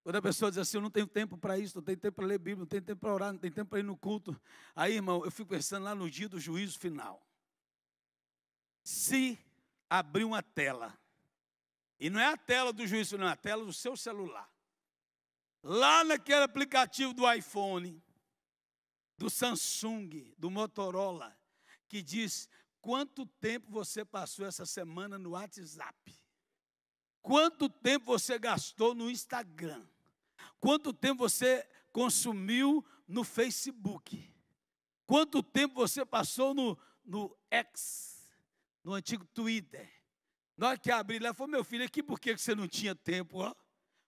Quando a pessoa diz assim: eu não tenho tempo para isso, não tenho tempo para ler Bíblia, não tenho tempo para orar, não tenho tempo para ir no culto. Aí, irmão, eu fico pensando lá no dia do juízo final. Se abrir uma tela, e não é a tela do juízo final, é a tela do seu celular. Lá naquele aplicativo do iPhone, do Samsung, do Motorola, que diz quanto tempo você passou essa semana no WhatsApp. Quanto tempo você gastou no Instagram? Quanto tempo você consumiu no Facebook? Quanto tempo você passou no X, no antigo Twitter? Na hora que abri lá, falou: meu filho, aqui por que você não tinha tempo? Ó?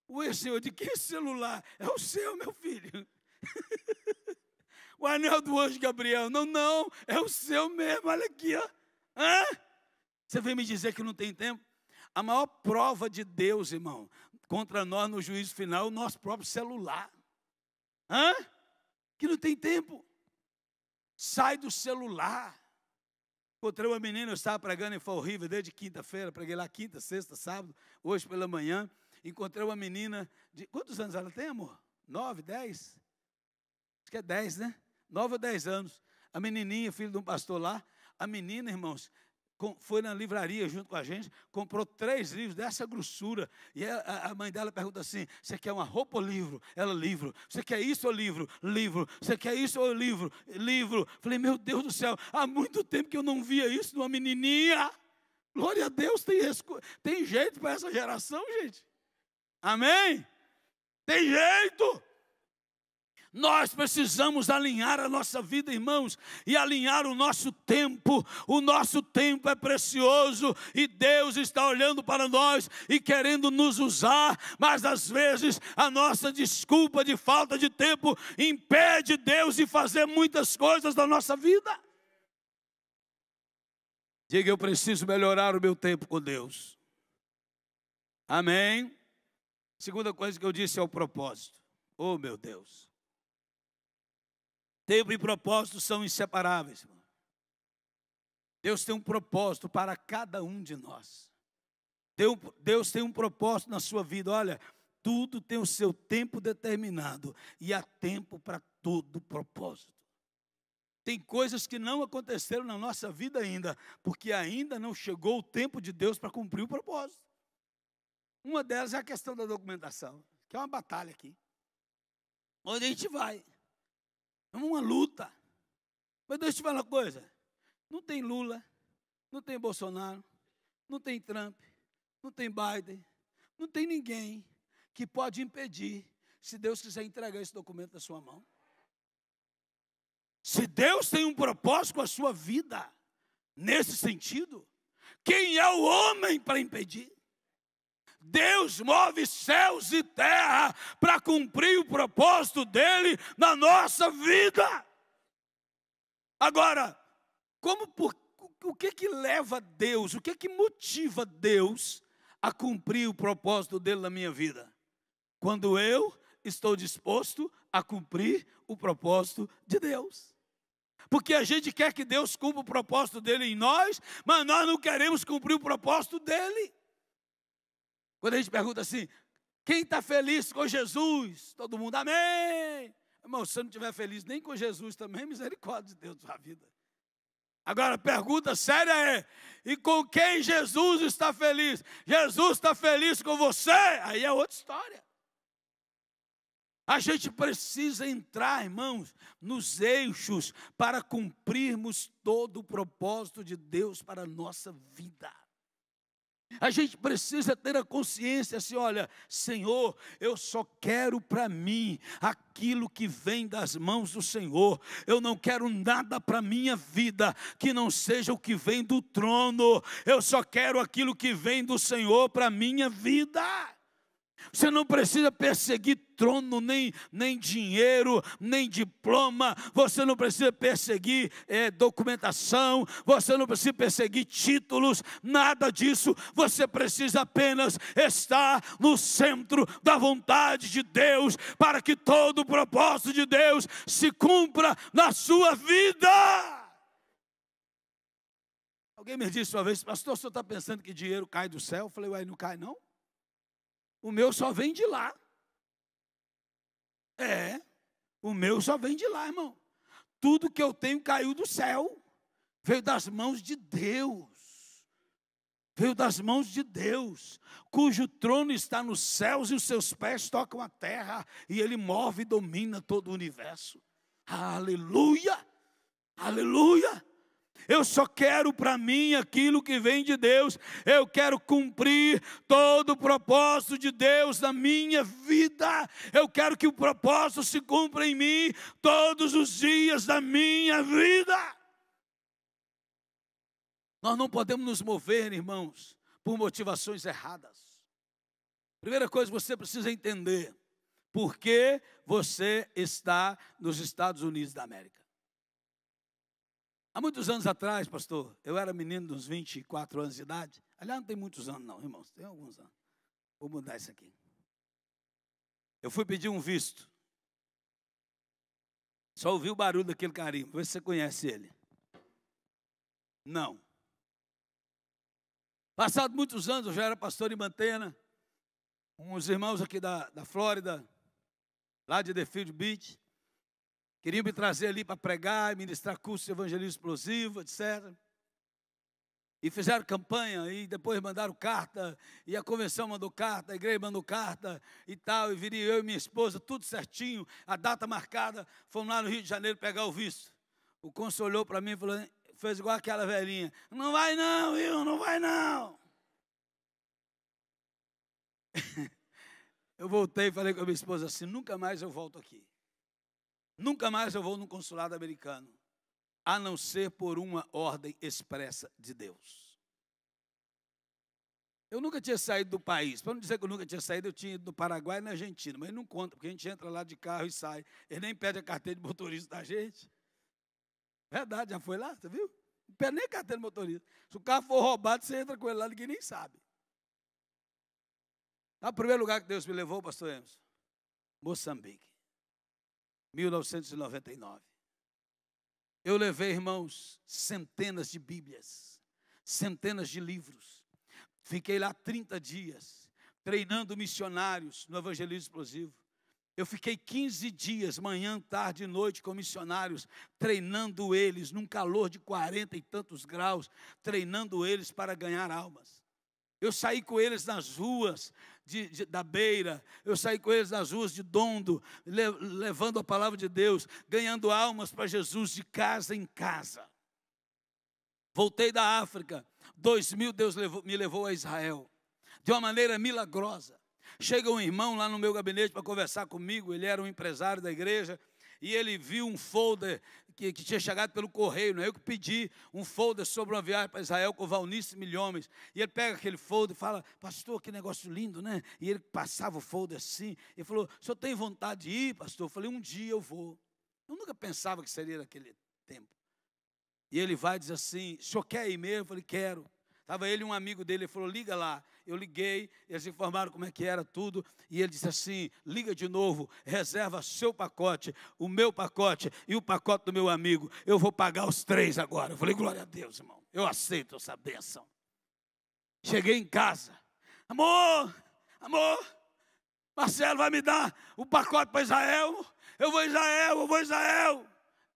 Ué, senhor, de que celular? É o seu, meu filho. O anel do anjo Gabriel. Não, é o seu mesmo, olha aqui, ó. Hã? Você vem me dizer que não tem tempo? A maior prova de Deus, irmão, contra nós no juízo final, é o nosso próprio celular. Que não tem tempo. Sai do celular. Encontrei uma menina, eu estava pregando em Fall River desde quinta-feira, preguei lá quinta, sexta, sábado, hoje pela manhã. Encontrei uma menina de... Quantos anos ela tem, amor? 9, 10? Acho que é 10, né? 9 ou 10 anos. A menininha, filho de um pastor lá. A menina, irmãos, foi na livraria junto com a gente, comprou 3 livros dessa grossura. E a mãe dela pergunta assim: você quer uma roupa ou livro? Ela, livro. Você quer isso ou livro? Livro. Você quer isso ou livro? Livro. Falei, meu Deus do céu, há muito tempo que eu não via isso numa menininha. Glória a Deus, tem jeito para essa geração, gente. Amém? Tem jeito. Nós precisamos alinhar a nossa vida, irmãos, e alinhar o nosso tempo. O nosso tempo é precioso e Deus está olhando para nós e querendo nos usar, mas às vezes a nossa desculpa de falta de tempo impede Deus de fazer muitas coisas na nossa vida. Diga, eu preciso melhorar o meu tempo com Deus. Amém? Segunda coisa que eu disse é o propósito. Oh, meu Deus. Tempo e propósito são inseparáveis. Deus tem um propósito para cada um de nós. Deus tem um propósito na sua vida. Olha, tudo tem o seu tempo determinado. E há tempo para todo propósito. Tem coisas que não aconteceram na nossa vida ainda, porque ainda não chegou o tempo de Deus para cumprir o propósito. Uma delas é a questão da documentação, que é uma batalha aqui. Onde a gente vai? É uma luta. Mas deixa eu te falar uma coisa. Não tem Lula, não tem Bolsonaro, não tem Trump, não tem Biden, não tem ninguém que pode impedir, se Deus quiser entregar esse documento na sua mão. Se Deus tem um propósito com a sua vida, nesse sentido, quem é o homem para impedir? Deus move céus e terra para cumprir o propósito dele na nossa vida. Agora, o que leva Deus, o que motiva Deus a cumprir o propósito dele na minha vida? Quando eu estou disposto a cumprir o propósito de Deus. Porque a gente quer que Deus cumpra o propósito dele em nós, mas nós não queremos cumprir o propósito dele. Quando a gente pergunta assim, quem está feliz com Jesus? Todo mundo, amém. Irmão, se você não estiver feliz nem com Jesus também, misericórdia de Deus na sua vida. Agora, a pergunta séria é, e com quem Jesus está feliz? Jesus está feliz com você? Aí é outra história. A gente precisa entrar, irmãos, nos eixos para cumprirmos todo o propósito de Deus para a nossa vida. A gente precisa ter a consciência assim, olha, Senhor, eu só quero para mim aquilo que vem das mãos do Senhor. Eu não quero nada para a minha vida que não seja o que vem do trono. Eu só quero aquilo que vem do Senhor para a minha vida. Você não precisa perseguir trono, nem dinheiro, nem diploma. Você não precisa perseguir documentação. Você não precisa perseguir títulos. Nada disso. Você precisa apenas estar no centro da vontade de Deus, para que todo o propósito de Deus se cumpra na sua vida. Alguém me disse uma vez, pastor, o senhor está pensando que dinheiro cai do céu? Eu falei, uai, não cai não? O meu só vem de lá. O meu só vem de lá, irmão. Tudo que eu tenho caiu do céu. Veio das mãos de Deus. Veio das mãos de Deus, cujo trono está nos céus e os seus pés tocam a terra. E Ele move e domina todo o universo. Aleluia! Aleluia! Eu só quero para mim aquilo que vem de Deus. Eu quero cumprir todo o propósito de Deus na minha vida. Eu quero que o propósito se cumpra em mim todos os dias da minha vida. Nós não podemos nos mover, irmãos, por motivações erradas. Primeira coisa que você precisa entender: por que você está nos Estados Unidos da América? Há muitos anos atrás, pastor, eu era menino de uns 24 anos de idade. Aliás, não tem muitos anos não, irmãos, tem alguns anos. Vou mudar isso aqui. Eu fui pedir um visto. Só ouvi o barulho daquele carimbo. Vê se você conhece ele. Não. Passado muitos anos, eu já era pastor em Mantena. Uns irmãos aqui da Flórida, lá de Deerfield Beach, queriam me trazer ali para pregar, ministrar curso de evangelismo explosivo, etc. E fizeram campanha, e depois mandaram carta, e a convenção mandou carta, a igreja mandou carta e tal, e viria eu e minha esposa, tudo certinho, a data marcada, fomos lá no Rio de Janeiro pegar o visto. O cônsul olhou para mim e falou, fez igual aquela velhinha, não vai não, viu, não vai não. Eu voltei e falei com a minha esposa assim, nunca mais eu volto aqui. Nunca mais eu vou no consulado americano, a não ser por uma ordem expressa de Deus. Eu nunca tinha saído do país. Para não dizer que eu nunca tinha saído, eu tinha ido no Paraguai e na Argentina, mas não conta, porque a gente entra lá de carro e sai. Ele nem pede a carteira de motorista da gente. Verdade, já foi lá, você viu? Não pede nem a carteira de motorista. Se o carro for roubado, você entra com ele lá, ninguém nem sabe. Sabe o primeiro lugar que Deus me levou, pastor Emerson? Moçambique, 1999. Eu levei, irmãos, centenas de Bíblias, centenas de livros. Fiquei lá 30 dias, treinando missionários no evangelismo explosivo. Eu fiquei 15 dias, manhã, tarde e noite, com missionários, treinando eles num calor de 40 e tantos graus, treinando eles para ganhar almas. Eu saí com eles nas ruas da Beira, eu saí com eles nas ruas de Dondo, levando a palavra de Deus, ganhando almas para Jesus de casa em casa. Voltei da África, 2000 Deus me levou a Israel, de uma maneira milagrosa. Chega um irmão lá no meu gabinete para conversar comigo, ele era um empresário da igreja, e ele viu um folder que tinha chegado pelo correio, não é eu que pedi, um folder sobre uma viagem para Israel com Valnice Milhomes. E ele pega aquele folder e fala, pastor, que negócio lindo, né? E ele passava o folder assim, e falou, o senhor tem vontade de ir, pastor? Eu falei, um dia eu vou. Eu nunca pensava que seria naquele tempo. E ele vai e diz assim, o senhor quer ir mesmo? Eu falei, quero. Estava ele e um amigo dele, ele falou, liga lá. Eu liguei, eles informaram como é que era tudo, e ele disse assim, liga de novo, reserva seu pacote, o meu pacote e o pacote do meu amigo, eu vou pagar os 3 agora. Eu falei, glória a Deus, irmão, eu aceito essa bênção. Cheguei em casa, amor, Marcelo vai me dar o pacote para Israel? Eu vou a Israel.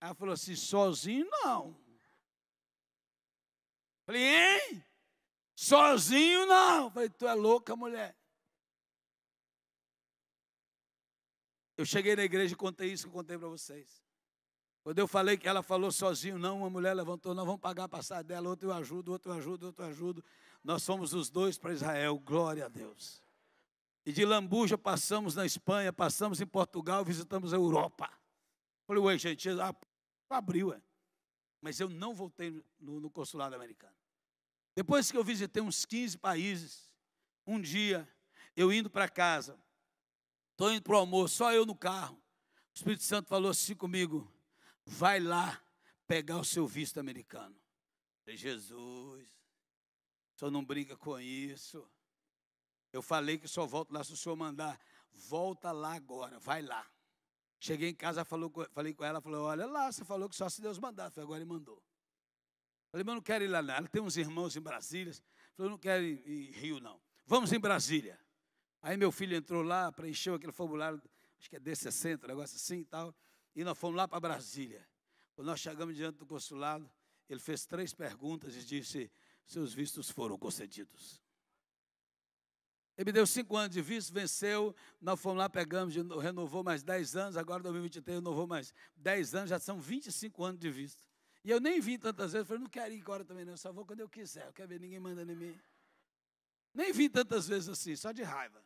Aí ela falou assim, sozinho não. Falei, hein? Sozinho não. Falei, tu é louca, mulher. Eu cheguei na igreja e contei isso que eu contei para vocês. Quando eu falei que ela falou sozinho não, uma mulher levantou, nós vamos pagar a passagem dela, outro eu ajudo. Nós fomos os 2 para Israel, glória a Deus. E de Lambuja passamos na Espanha, passamos em Portugal, visitamos a Europa. Falei, ué, gente, abriu, mas eu não voltei no consulado americano. Depois que eu visitei uns 15 países, um dia, eu indo para casa, estou indo para o almoço, só eu no carro, o Espírito Santo falou assim comigo, vai lá pegar o seu visto americano. Eu falei, Jesus, o senhor não brinca com isso. Eu falei que só volto lá se o senhor mandar, volta lá agora, vai lá. Cheguei em casa, falei com ela, falou, olha lá, você falou que só se Deus mandar. Falei, agora ele mandou. Falei, mas eu não quero ir lá não. Ela tem uns irmãos em Brasília. Falei, eu não quero ir em Rio não. Vamos em Brasília. Aí meu filho entrou lá, preencheu aquele formulário, acho que é D60, um negócio assim e tal. E nós fomos lá para Brasília. Quando nós chegamos diante do consulado, ele fez 3 perguntas e disse, seus vistos foram concedidos. Ele me deu 5 anos de visto, venceu, nós fomos lá, pegamos, renovou mais 10 anos, agora em 2023 renovou mais 10 anos, já são 25 anos de visto. E eu nem vim tantas vezes, falei, não quero ir agora também não, só vou quando eu quiser, eu quero ver ninguém mandando em mim. Nem vim tantas vezes assim, só de raiva.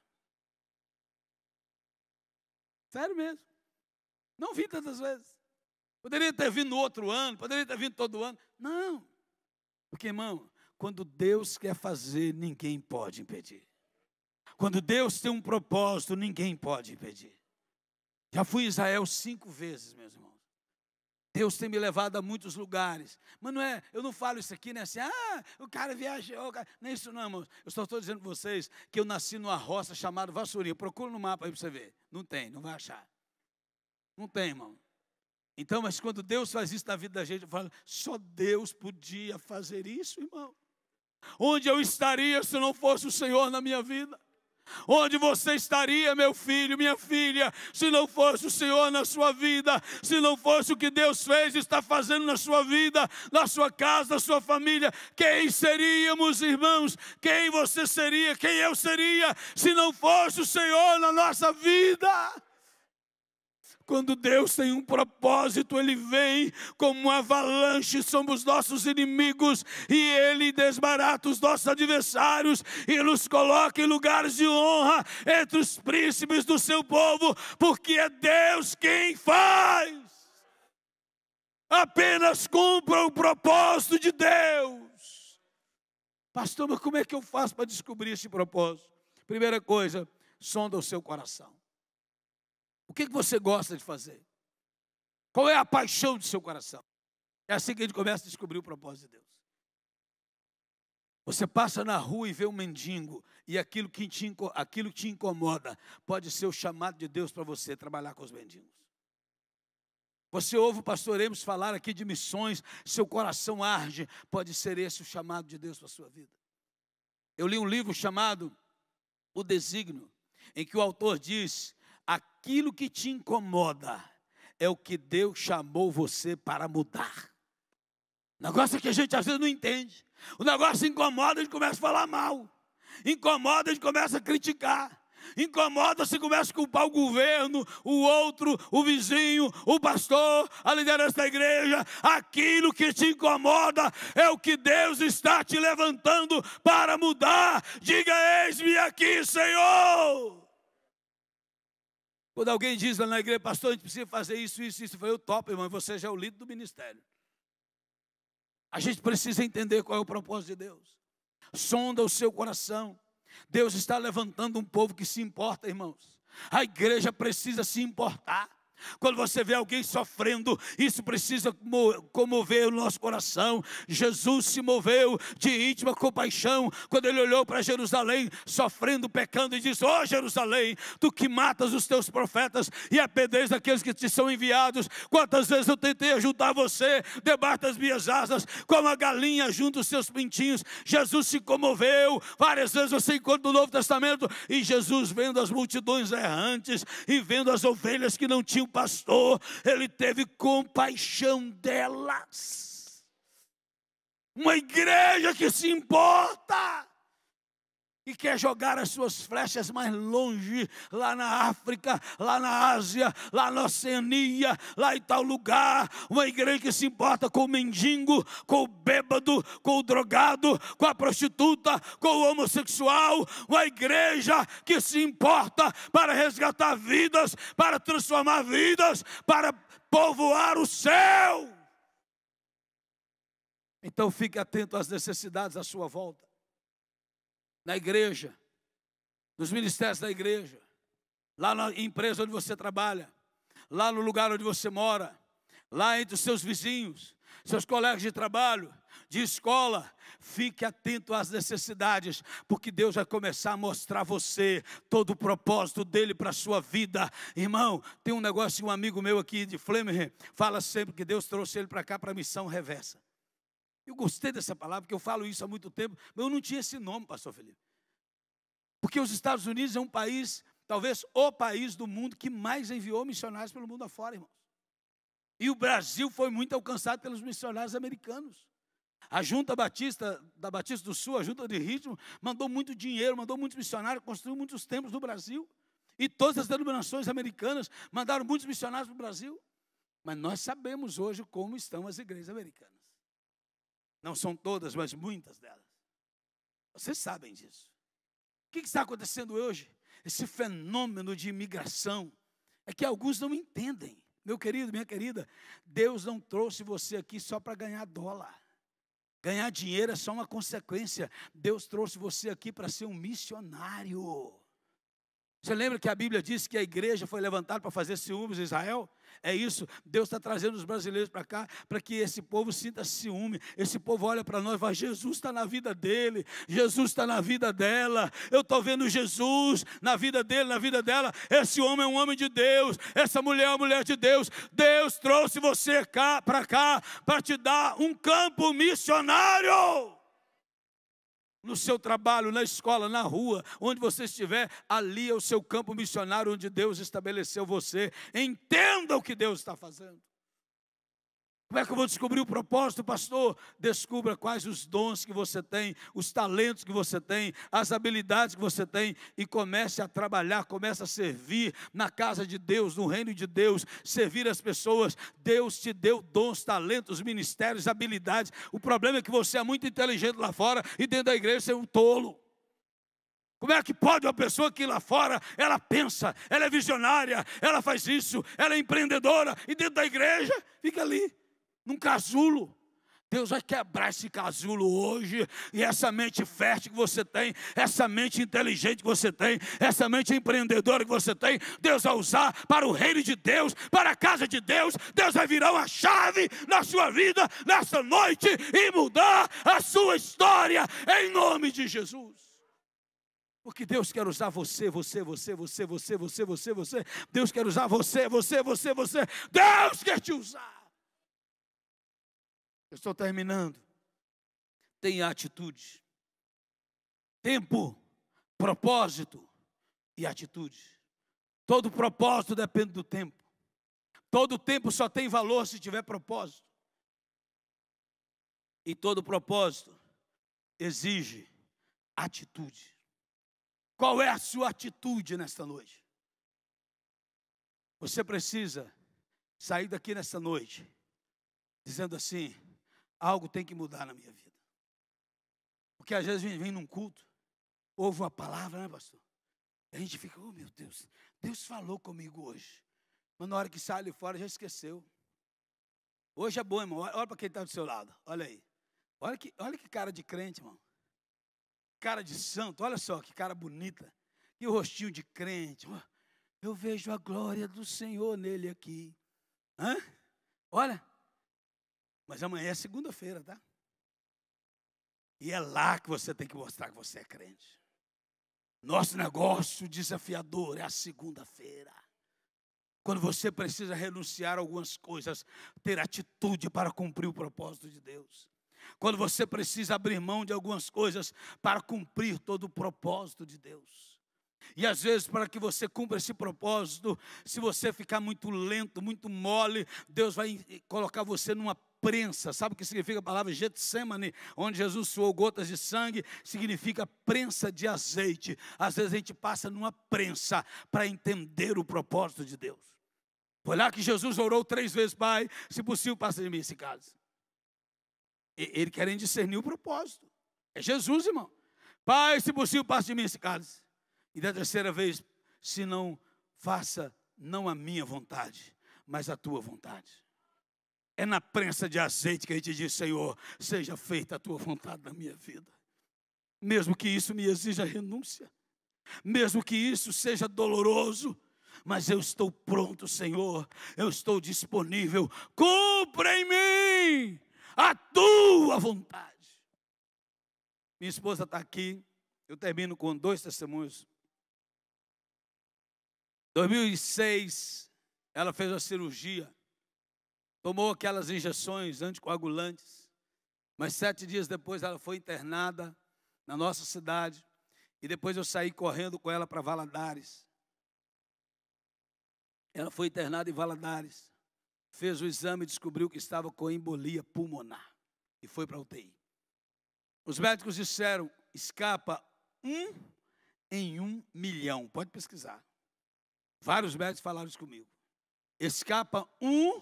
Sério mesmo. Não vim tantas vezes. Poderia ter vindo no outro ano, poderia ter vindo todo ano. Não. Porque, irmão, quando Deus quer fazer, ninguém pode impedir. Quando Deus tem um propósito, ninguém pode impedir. Já fui a Israel 5 vezes, meus irmãos. Deus tem me levado a muitos lugares. Mas não é, eu não falo isso aqui, né? Assim, o cara viajou. Não é isso não, irmãos. Eu só estou dizendo para vocês que eu nasci numa roça chamada Vassourinha. Procura no mapa aí para você ver. Não tem, não vai achar. Não tem, irmão. Então, mas quando Deus faz isso na vida da gente, eu falo, só Deus podia fazer isso, irmão. Onde eu estaria se não fosse o Senhor na minha vida? Onde você estaria, meu filho, minha filha, se não fosse o Senhor na sua vida, se não fosse o que Deus fez e está fazendo na sua vida, na sua casa, na sua família? Quem seríamos, irmãos? Quem você seria, quem eu seria, se não fosse o Senhor na nossa vida? Quando Deus tem um propósito, Ele vem como uma avalanche sobre os nossos inimigos e Ele desbarata os nossos adversários e nos coloca em lugares de honra entre os príncipes do seu povo, porque é Deus quem faz. Apenas cumpra o propósito de Deus. Pastor, mas como é que eu faço para descobrir esse propósito? Primeira coisa, sonda o seu coração. O que você gosta de fazer? Qual é a paixão do seu coração? É assim que a gente começa a descobrir o propósito de Deus. Você passa na rua e vê um mendigo, e aquilo que te incomoda pode ser o chamado de Deus para você trabalhar com os mendigos. Você ouve o pastor Emos falar aqui de missões, seu coração arde, pode ser esse o chamado de Deus para a sua vida. Eu li um livro chamado O Desígnio, em que o autor diz: aquilo que te incomoda é o que Deus chamou você para mudar. O negócio é que a gente às vezes não entende. O negócio incomoda, a gente começa a falar mal. Incomoda, a gente começa a criticar. Incomoda, você começa a culpar o governo, o outro, o vizinho, o pastor, a liderança da igreja. Aquilo que te incomoda é o que Deus está te levantando para mudar. Diga: eis-me aqui, Senhor. Quando alguém diz lá na igreja: pastor, a gente precisa fazer isso, eu falei: eu topo, irmão, você já é o líder do ministério. A gente precisa entender qual é o propósito de Deus. Sonda o seu coração. Deus está levantando um povo que se importa, irmãos. A igreja precisa se importar. Quando você vê alguém sofrendo, isso precisa comover o nosso coração. Jesus se moveu de íntima compaixão quando ele olhou para Jerusalém, sofrendo, pecando, e disse: ó Jerusalém, tu que matas os teus profetas e apedrejas aqueles que te são enviados, quantas vezes eu tentei ajudar você debaixo das minhas asas, como a galinha junto os seus pintinhos. Jesus se comoveu. Várias vezes você encontra no Novo Testamento, e Jesus, vendo as multidões errantes e vendo as ovelhas que não tinham pastor, ele teve compaixão delas. Uma igreja que se importa e quer jogar as suas flechas mais longe, lá na África, lá na Ásia, lá na Oceania, lá em tal lugar. Uma igreja que se importa com o mendigo, com o bêbado, com o drogado, com a prostituta, com o homossexual. Uma igreja que se importa para resgatar vidas, para transformar vidas, para povoar o céu. Então fique atento às necessidades à sua volta. Na igreja, nos ministérios da igreja, lá na empresa onde você trabalha, lá no lugar onde você mora, lá entre os seus vizinhos, seus colegas de trabalho, de escola. Fique atento às necessidades, porque Deus vai começar a mostrar a você todo o propósito dele para a sua vida. Irmão, tem um negócio, um amigo meu aqui de Fleming fala sempre que Deus trouxe ele para cá para a missão reversa. Eu gostei dessa palavra, porque eu falo isso há muito tempo, mas eu não tinha esse nome, pastor Felipe. Porque os Estados Unidos é um país, talvez o país do mundo que mais enviou missionários pelo mundo afora, irmãos. E o Brasil foi muito alcançado pelos missionários americanos. A Junta Batista, da Batista do Sul, a Junta de Ritmo, mandou muito dinheiro, mandou muitos missionários, construiu muitos templos no Brasil. E todas as denominações americanas mandaram muitos missionários para o Brasil. Mas nós sabemos hoje como estão as igrejas americanas. Não são todas, mas muitas delas. Vocês sabem disso. O que está acontecendo hoje? Esse fenômeno de imigração é que alguns não entendem. Meu querido, minha querida, Deus não trouxe você aqui só para ganhar dólar. Ganhar dinheiro é só uma consequência. Deus trouxe você aqui para ser um missionário. Você lembra que a Bíblia diz que a igreja foi levantada para fazer ciúmes em Israel? É isso, Deus está trazendo os brasileiros para cá, para que esse povo sinta ciúme. Esse povo olha para nós e fala, Jesus está na vida dele, Jesus está na vida dela. Eu estou vendo Jesus na vida dele, na vida dela. Esse homem é um homem de Deus, essa mulher é uma mulher de Deus. Deus trouxe você para cá, para te dar um campo missionário. No seu trabalho, na escola, na rua, onde você estiver, ali é o seu campo missionário, onde Deus estabeleceu você. Entenda o que Deus está fazendo. Como é que eu vou descobrir o propósito, pastor? Descubra quais os dons que você tem, os talentos que você tem, as habilidades que você tem, e comece a trabalhar, comece a servir na casa de Deus, no reino de Deus, servir as pessoas. Deus te deu dons, talentos, ministérios, habilidades. O problema é que você é muito inteligente lá fora e dentro da igreja você é um tolo. Como é que pode uma pessoa que lá fora, ela pensa, ela é visionária, ela faz isso, ela é empreendedora, e dentro da igreja fica ali, num casulo? Deus vai quebrar esse casulo hoje, e essa mente fértil que você tem, essa mente inteligente que você tem, essa mente empreendedora que você tem, Deus vai usar para o reino de Deus, para a casa de Deus. Deus vai virar uma chave na sua vida nessa noite e mudar a sua história em nome de Jesus. Porque Deus quer usar você. Deus quer usar você. Deus quer te usar. Eu estou terminando. Tenha atitude. Tempo, propósito e atitude. Todo propósito depende do tempo. Todo tempo só tem valor se tiver propósito. E todo propósito exige atitude. Qual é a sua atitude nesta noite? Você precisa sair daqui nesta noite dizendo assim, algo tem que mudar na minha vida. Porque às vezes vem num culto, ouve uma palavra, né, pastor? E a gente fica, oh meu Deus, Deus falou comigo hoje. Mas na hora que sai ali fora já esqueceu. Hoje é bom, irmão. Olha para quem está do seu lado, olha aí. Olha que cara de crente, irmão. Cara de santo, olha só que cara bonita. E o rostinho de crente. Eu vejo a glória do Senhor nele aqui. Olha. Mas amanhã é segunda-feira, tá? E é lá que você tem que mostrar que você é crente. Nosso negócio desafiador é a segunda-feira. Quando você precisa renunciar a algumas coisas, ter atitude para cumprir o propósito de Deus. Quando você precisa abrir mão de algumas coisas para cumprir todo o propósito de Deus. E às vezes, para que você cumpra esse propósito, se você ficar muito lento, muito mole, Deus vai colocar você numa prensa. Sabe o que significa a palavra Getsemane? Onde Jesus suou gotas de sangue, significa prensa de azeite. Às vezes a gente passa numa prensa para entender o propósito de Deus. Foi lá que Jesus orou 3 vezes, Pai, se possível, passa de mim esse cálice. Ele querendo discernir o propósito. É Jesus, irmão. Pai, se possível, passa de mim esse cálice. E da 3ª vez, se não, faça não a minha vontade, mas a tua vontade. É na prensa de azeite que a gente diz, Senhor, seja feita a tua vontade na minha vida. Mesmo que isso me exija renúncia. Mesmo que isso seja doloroso. Mas eu estou pronto, Senhor. Eu estou disponível. Cumpra em mim a tua vontade. Minha esposa está aqui. Eu termino com 2 testemunhos. 2006, ela fez a cirurgia. Tomou aquelas injeções anticoagulantes. Mas 7 dias depois ela foi internada na nossa cidade. E depois eu saí correndo com ela para Valadares. Ela foi internada em Valadares. Fez o exame e descobriu que estava com embolia pulmonar. E foi para a UTI. Os médicos disseram, escapa 1 em 1 milhão. Pode pesquisar. Vários médicos falaram isso comigo. Escapa 1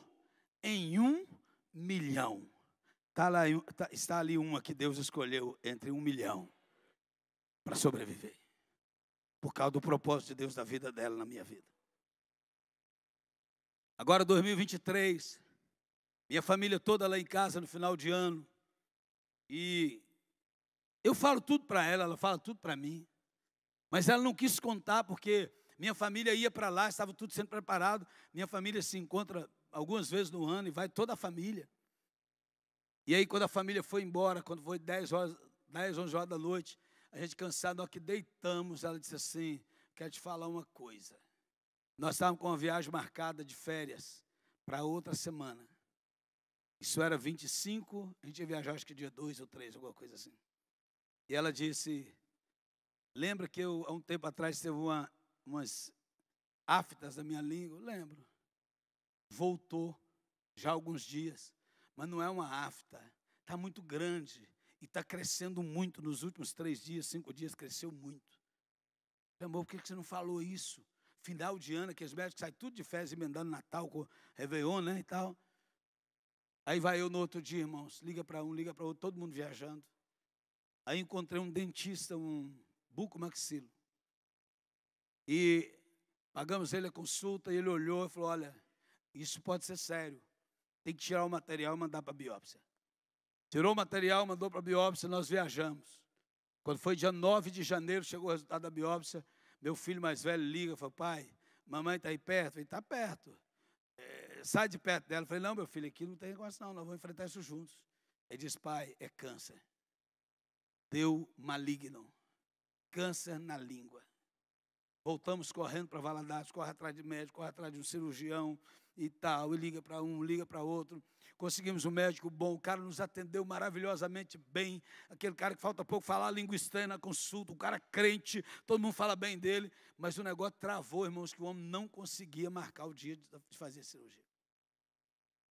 em 1 milhão. Está ali uma que Deus escolheu entre 1 milhão para sobreviver. Por causa do propósito de Deus da vida dela na minha vida. Agora 2023, minha família toda lá em casa no final de ano. E eu falo tudo para ela, ela fala tudo para mim. Mas ela não quis contar porque Minha família ia para lá, estava tudo sendo preparado. Minha família se encontra algumas vezes no ano e vai toda a família. E aí, quando a família foi embora, quando foi 10, 11 horas da noite, a gente cansado, nós que deitamos, ela disse assim, quero te falar uma coisa. Nós estávamos com uma viagem marcada de férias para outra semana. Isso era 25, a gente ia viajar acho que dia 2 ou 3, alguma coisa assim. E ela disse, lembra que eu, há um tempo atrás, teve umas aftas na minha língua? Lembro. Voltou já há alguns dias. Mas não é uma afta, está muito grande e está crescendo muito. Nos últimos 3 dias, 5 dias, cresceu muito. Amor, por que você não falou isso? Final de ano, que os médicos saem tudo de férias, emendando Natal com Réveillon, né, e tal. Aí vai eu no outro dia, irmãos, liga para um, liga para outro, todo mundo viajando. Aí encontrei um dentista, um bucomaxilo. E pagamos ele a consulta, e ele olhou e falou, olha, isso pode ser sério. Tem que tirar o material e mandar para a biópsia. Tirou o material, mandou para a biópsia, nós viajamos. Quando foi dia 9 de janeiro, chegou o resultado da biópsia, meu filho mais velho liga e falou, pai, mamãe está aí perto? Eu falei, está perto. Sai de perto dela. Eu falei, não, meu filho, aqui não tem negócio não, nós vamos enfrentar isso juntos. Ele disse, pai, é câncer. Deu maligno. Câncer na língua. Voltamos correndo para Valadares, corre atrás de médico, corre atrás de um cirurgião e tal, e liga para um, liga para outro. Conseguimos um médico bom, o cara nos atendeu maravilhosamente bem, aquele cara que falta pouco falar a língua estranha na consulta, um cara crente, todo mundo fala bem dele, mas o negócio travou, irmãos, que o homem não conseguia marcar o dia de fazer a cirurgia.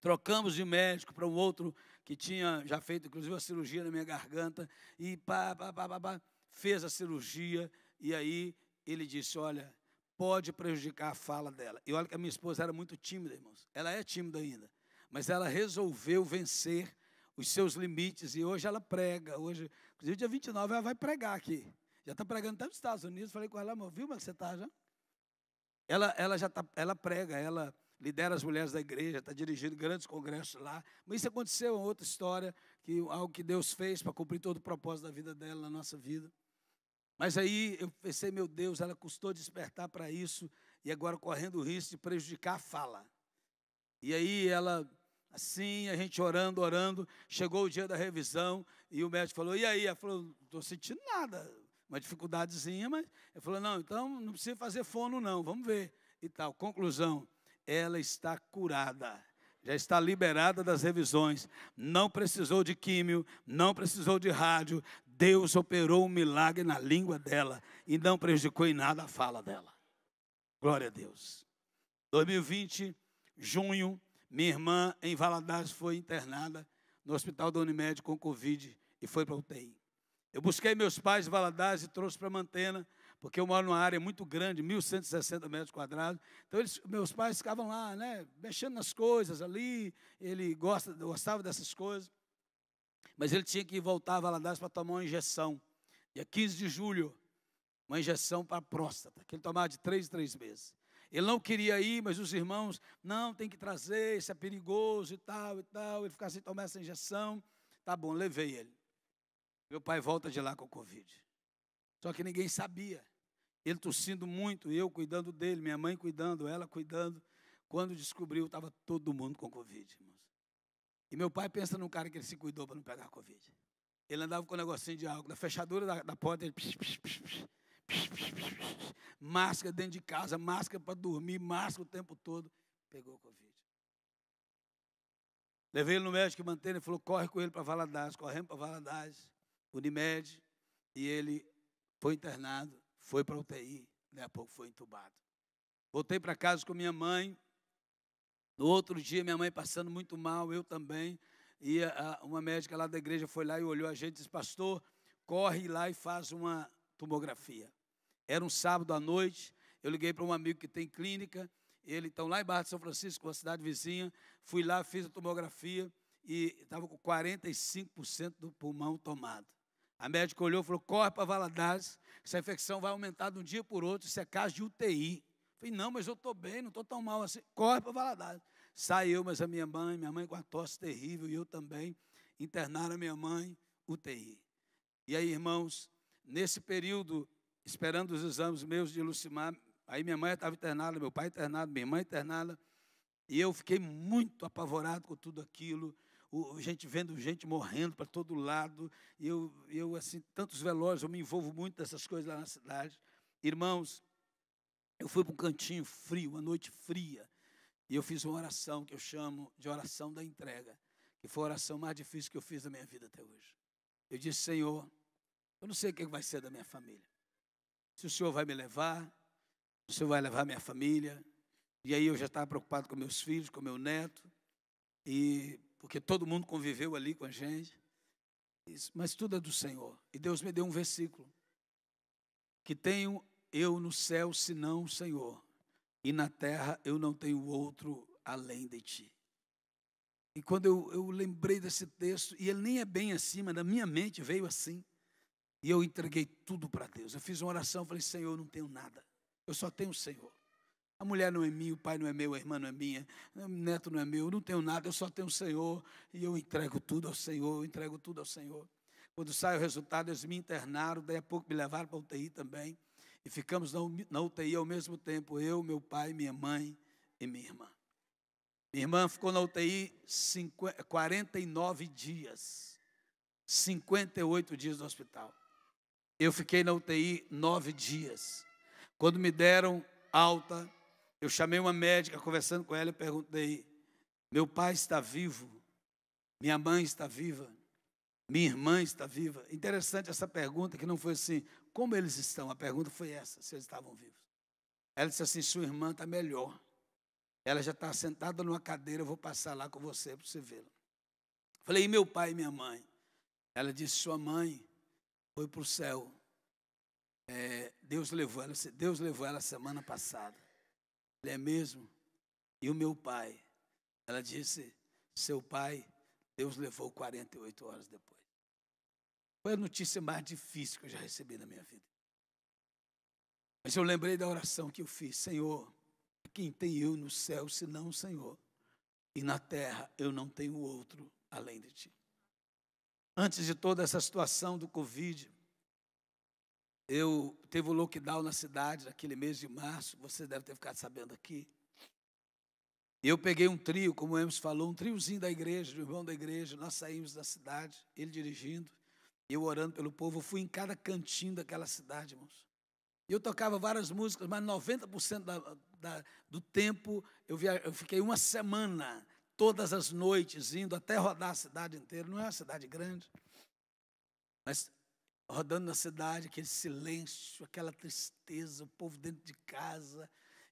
Trocamos de médico para um outro que tinha já feito, inclusive, a cirurgia na minha garganta, e fez a cirurgia, e aí ele disse, olha, pode prejudicar a fala dela. E olha que a minha esposa era muito tímida, irmãos. Ela é tímida ainda. Mas ela resolveu vencer os seus limites. E hoje ela prega. Hoje, inclusive, dia 29, ela vai pregar aqui. Já está pregando até nos Estados Unidos. Falei com ela, amor, viu como é que você está já? Ela prega, ela lidera as mulheres da igreja, está dirigindo grandes congressos lá. Mas isso aconteceu, uma outra história, algo que Deus fez para cumprir todo o propósito da vida dela, na nossa vida. Mas aí eu pensei, meu Deus, ela custou despertar para isso e agora correndo o risco de prejudicar a fala. E aí ela, assim, a gente orando, chegou o dia da revisão e o médico falou, e aí? Ela falou, não estou sentindo nada, uma dificuldadezinha, mas ele falou, não, então não precisa fazer fono não, vamos ver. E tal, conclusão, ela está curada. Já está liberada das revisões, não precisou de químio, não precisou de rádio, Deus operou um milagre na língua dela e não prejudicou em nada a fala dela. Glória a Deus. 2020, junho, minha irmã em Valadares foi internada no hospital da Unimed com Covid e foi para a UTI. Eu busquei meus pais em Valadares e trouxe para Mantena, porque eu moro numa área muito grande, 1.160 metros quadrados. Então, meus pais ficavam lá, né, mexendo nas coisas ali, ele gostava dessas coisas. Mas ele tinha que voltar a Valadares para tomar uma injeção. Dia 15 de julho, uma injeção para a próstata, que ele tomava de 3 em 3 meses. Ele não queria ir, mas os irmãos, não, tem que trazer, isso é perigoso e tal, e tal. Ele ficava sem tomar essa injeção. Tá bom, levei ele. Meu pai volta de lá com Covid. Só que ninguém sabia. Ele tossindo muito, eu cuidando dele, minha mãe cuidando, ela cuidando. Quando descobriu, estava todo mundo com Covid, irmãos. E meu pai pensa num cara que ele se cuidou para não pegar Covid. Ele andava com um negocinho de álcool, na fechadura da porta, ele... máscara dentro de casa, máscara para dormir, máscara o tempo todo. Pegou Covid. Levei ele no médico que mantém, ele falou, corre com ele para Valadares. Corremos para Valadares, Unimed, e ele foi internado, foi para a UTI, daí a pouco foi entubado. Voltei para casa com minha mãe. No outro dia, minha mãe passando muito mal, eu também, e uma médica lá da igreja foi lá e olhou a gente e disse, pastor, corre lá e faz uma tomografia. Era um sábado à noite, eu liguei para um amigo que tem clínica, ele está lá em Barra de São Francisco, uma cidade vizinha, fui lá, fiz a tomografia e estava com 45% do pulmão tomado. A médica olhou e falou, corre para Valadares, essa infecção vai aumentar de um dia por outro, isso é caso de UTI. Falei, não, mas eu estou bem, não estou tão mal assim. Corre para Valadares. Saiu, mas a minha mãe com a tosse terrível, e eu também, internaram a minha mãe, UTI. E aí, irmãos, nesse período, esperando os exames meus de Lucimar, Aí minha mãe estava internada, meu pai internado, minha irmã internada. E eu fiquei muito apavorado com tudo aquilo. Gente vendo gente morrendo para todo lado. E eu, assim, tantos velórios, eu me envolvo muito dessas coisas lá na cidade. Irmãos, eu fui para um cantinho frio, uma noite fria. E eu fiz uma oração que eu chamo de oração da entrega. Que foi a oração mais difícil que eu fiz na minha vida até hoje. Eu disse, Senhor, eu não sei o que vai ser da minha família. Se o Senhor vai me levar, o Senhor vai levar minha família. E aí eu já estava preocupado com meus filhos, com meu neto. Porque todo mundo conviveu ali com a gente. Mas tudo é do Senhor. E Deus me deu um versículo. Que tenho eu no céu, senão o Senhor. E na terra eu não tenho outro além de ti. E quando eu lembrei desse texto, e ele nem é bem assim, mas na minha mente veio assim. E eu entreguei tudo para Deus. Eu fiz uma oração, falei, Senhor, eu não tenho nada. Eu só tenho o Senhor. A mulher não é minha, o pai não é meu, a irmã não é minha, o neto não é meu, eu não tenho nada, eu só tenho o Senhor. E eu entrego tudo ao Senhor, eu entrego tudo ao Senhor. Quando sai o resultado, eles me internaram, daí a pouco me levaram para a UTI também. E ficamos na UTI ao mesmo tempo, eu, meu pai, minha mãe e minha irmã. Minha irmã ficou na UTI 49 dias, 58 dias no hospital. Eu fiquei na UTI 9 dias. Quando me deram alta, eu chamei uma médica, conversando com ela, e perguntei, meu pai está vivo? Minha mãe está viva? Minha irmã está viva? Interessante essa pergunta, que não foi assim, como eles estão? A pergunta foi essa, se eles estavam vivos. Ela disse assim, sua irmã está melhor. Ela já está sentada numa cadeira, eu vou passar lá com você para você vê-la. Falei, e meu pai e minha mãe? Ela disse, sua mãe foi para o céu. Deus levou ela semana passada. Falei, é mesmo? E o meu pai? Ela disse, seu pai, Deus levou 48 horas depois. Foi a notícia mais difícil que eu já recebi na minha vida. Mas eu lembrei da oração que eu fiz. Senhor, quem tem eu no céu, senão o Senhor? E na terra eu não tenho outro além de ti. Antes de toda essa situação do Covid, teve o lockdown na cidade, naquele mês de março, você deve ter ficado sabendo aqui. Eu peguei um trio, como o Emerson falou, um triozinho da igreja, do irmão da igreja, nós saímos da cidade, ele dirigindo, eu orando pelo povo, eu fui em cada cantinho daquela cidade, irmãos. E eu tocava várias músicas, mas 90% do tempo, eu fiquei uma semana, todas as noites, indo até rodar a cidade inteira, não é uma cidade grande, mas rodando na cidade, aquele silêncio, aquela tristeza, o povo dentro de casa.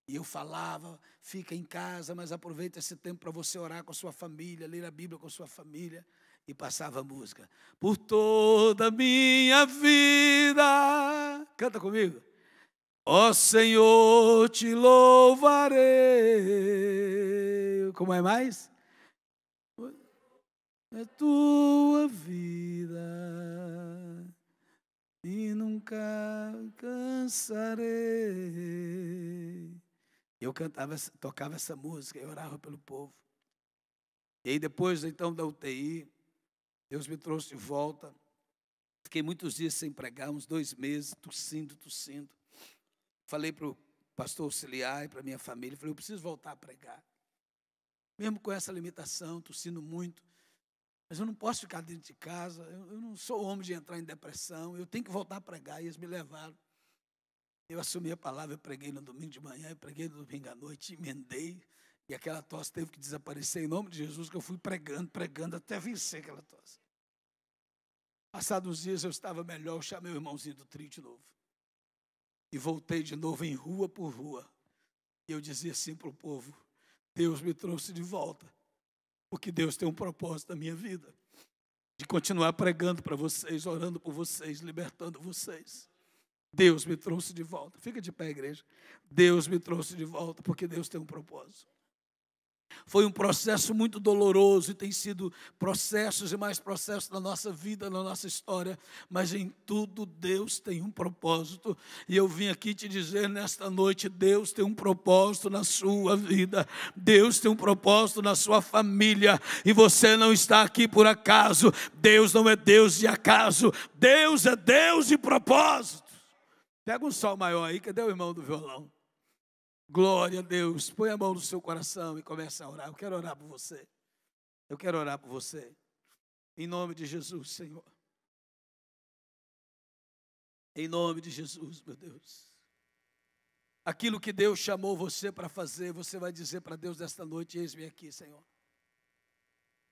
E eu falava, fica em casa, mas aproveita esse tempo para você orar com a sua família, ler a Bíblia com a sua família. E passava a música. Por toda a minha vida. Canta comigo. Ó Senhor, te louvarei. Como é mais? É tua vida. E nunca cansarei. Eu tocava essa música, eu orava pelo povo. E aí depois então da UTI, Deus me trouxe de volta. Fiquei muitos dias sem pregar, uns 2 meses, tossindo. Falei para o pastor auxiliar e para a minha família, falei, eu preciso voltar a pregar. Mesmo com essa limitação, tossindo muito. Mas eu não posso ficar dentro de casa, eu não sou homem de entrar em depressão, eu tenho que voltar a pregar, e eles me levaram. Eu assumi a palavra, eu preguei no domingo de manhã, eu preguei no domingo à noite, emendei, e aquela tosse teve que desaparecer em nome de Jesus, que eu fui pregando, até vencer aquela tosse. Passados uns dias eu estava melhor, eu chamei o irmãozinho do trio de novo. E voltei de novo em rua por rua. E eu dizia assim para o povo, Deus me trouxe de volta. Porque Deus tem um propósito na minha vida, de continuar pregando para vocês, orando por vocês, libertando vocês. Deus me trouxe de volta. Fica de pé, igreja. Deus me trouxe de volta, porque Deus tem um propósito. Foi um processo muito doloroso e tem sido processos e mais processos na nossa vida, na nossa história, mas em tudo Deus tem um propósito. E eu vim aqui te dizer nesta noite, Deus tem um propósito na sua vida, Deus tem um propósito na sua família, e você não está aqui por acaso. Deus não é Deus de acaso, Deus é Deus de propósito. Pega um sol maior aí, cadê o irmão do violão? Glória a Deus. Põe a mão no seu coração e comece a orar. Eu quero orar por você. Eu quero orar por você. Em nome de Jesus, Senhor. Em nome de Jesus, meu Deus. Aquilo que Deus chamou você para fazer, você vai dizer para Deus esta noite: eis-me aqui, Senhor.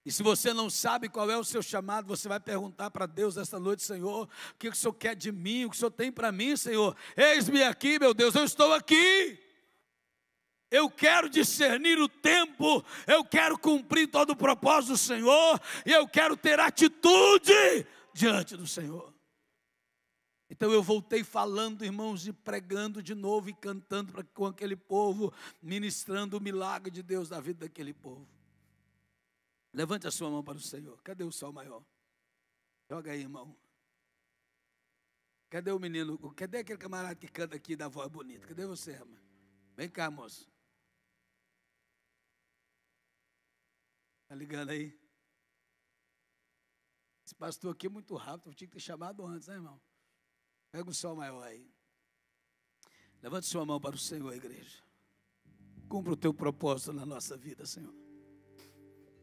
E se você não sabe qual é o seu chamado, você vai perguntar para Deus esta noite: Senhor, o que o Senhor quer de mim, o que o Senhor tem para mim, Senhor? Eis-me aqui, meu Deus, eu estou aqui. Eu quero discernir o tempo, eu quero cumprir todo o propósito do Senhor, e eu quero ter atitude diante do Senhor. Então eu voltei falando, irmãos, e pregando de novo e cantando com aquele povo, ministrando o milagre de Deus na vida daquele povo. Levante a sua mão para o Senhor. Cadê o sol maior? Joga aí, irmão. Cadê o menino? Cadê aquele camarada que canta aqui da voz bonita? Cadê você, irmão? Vem cá, moço. Tá ligando aí? Esse pastor aqui é muito rápido, eu tinha que ter chamado antes, né, irmão? Pega o sol maior aí. Levante sua mão para o Senhor, igreja. Cumpra o teu propósito na nossa vida, Senhor.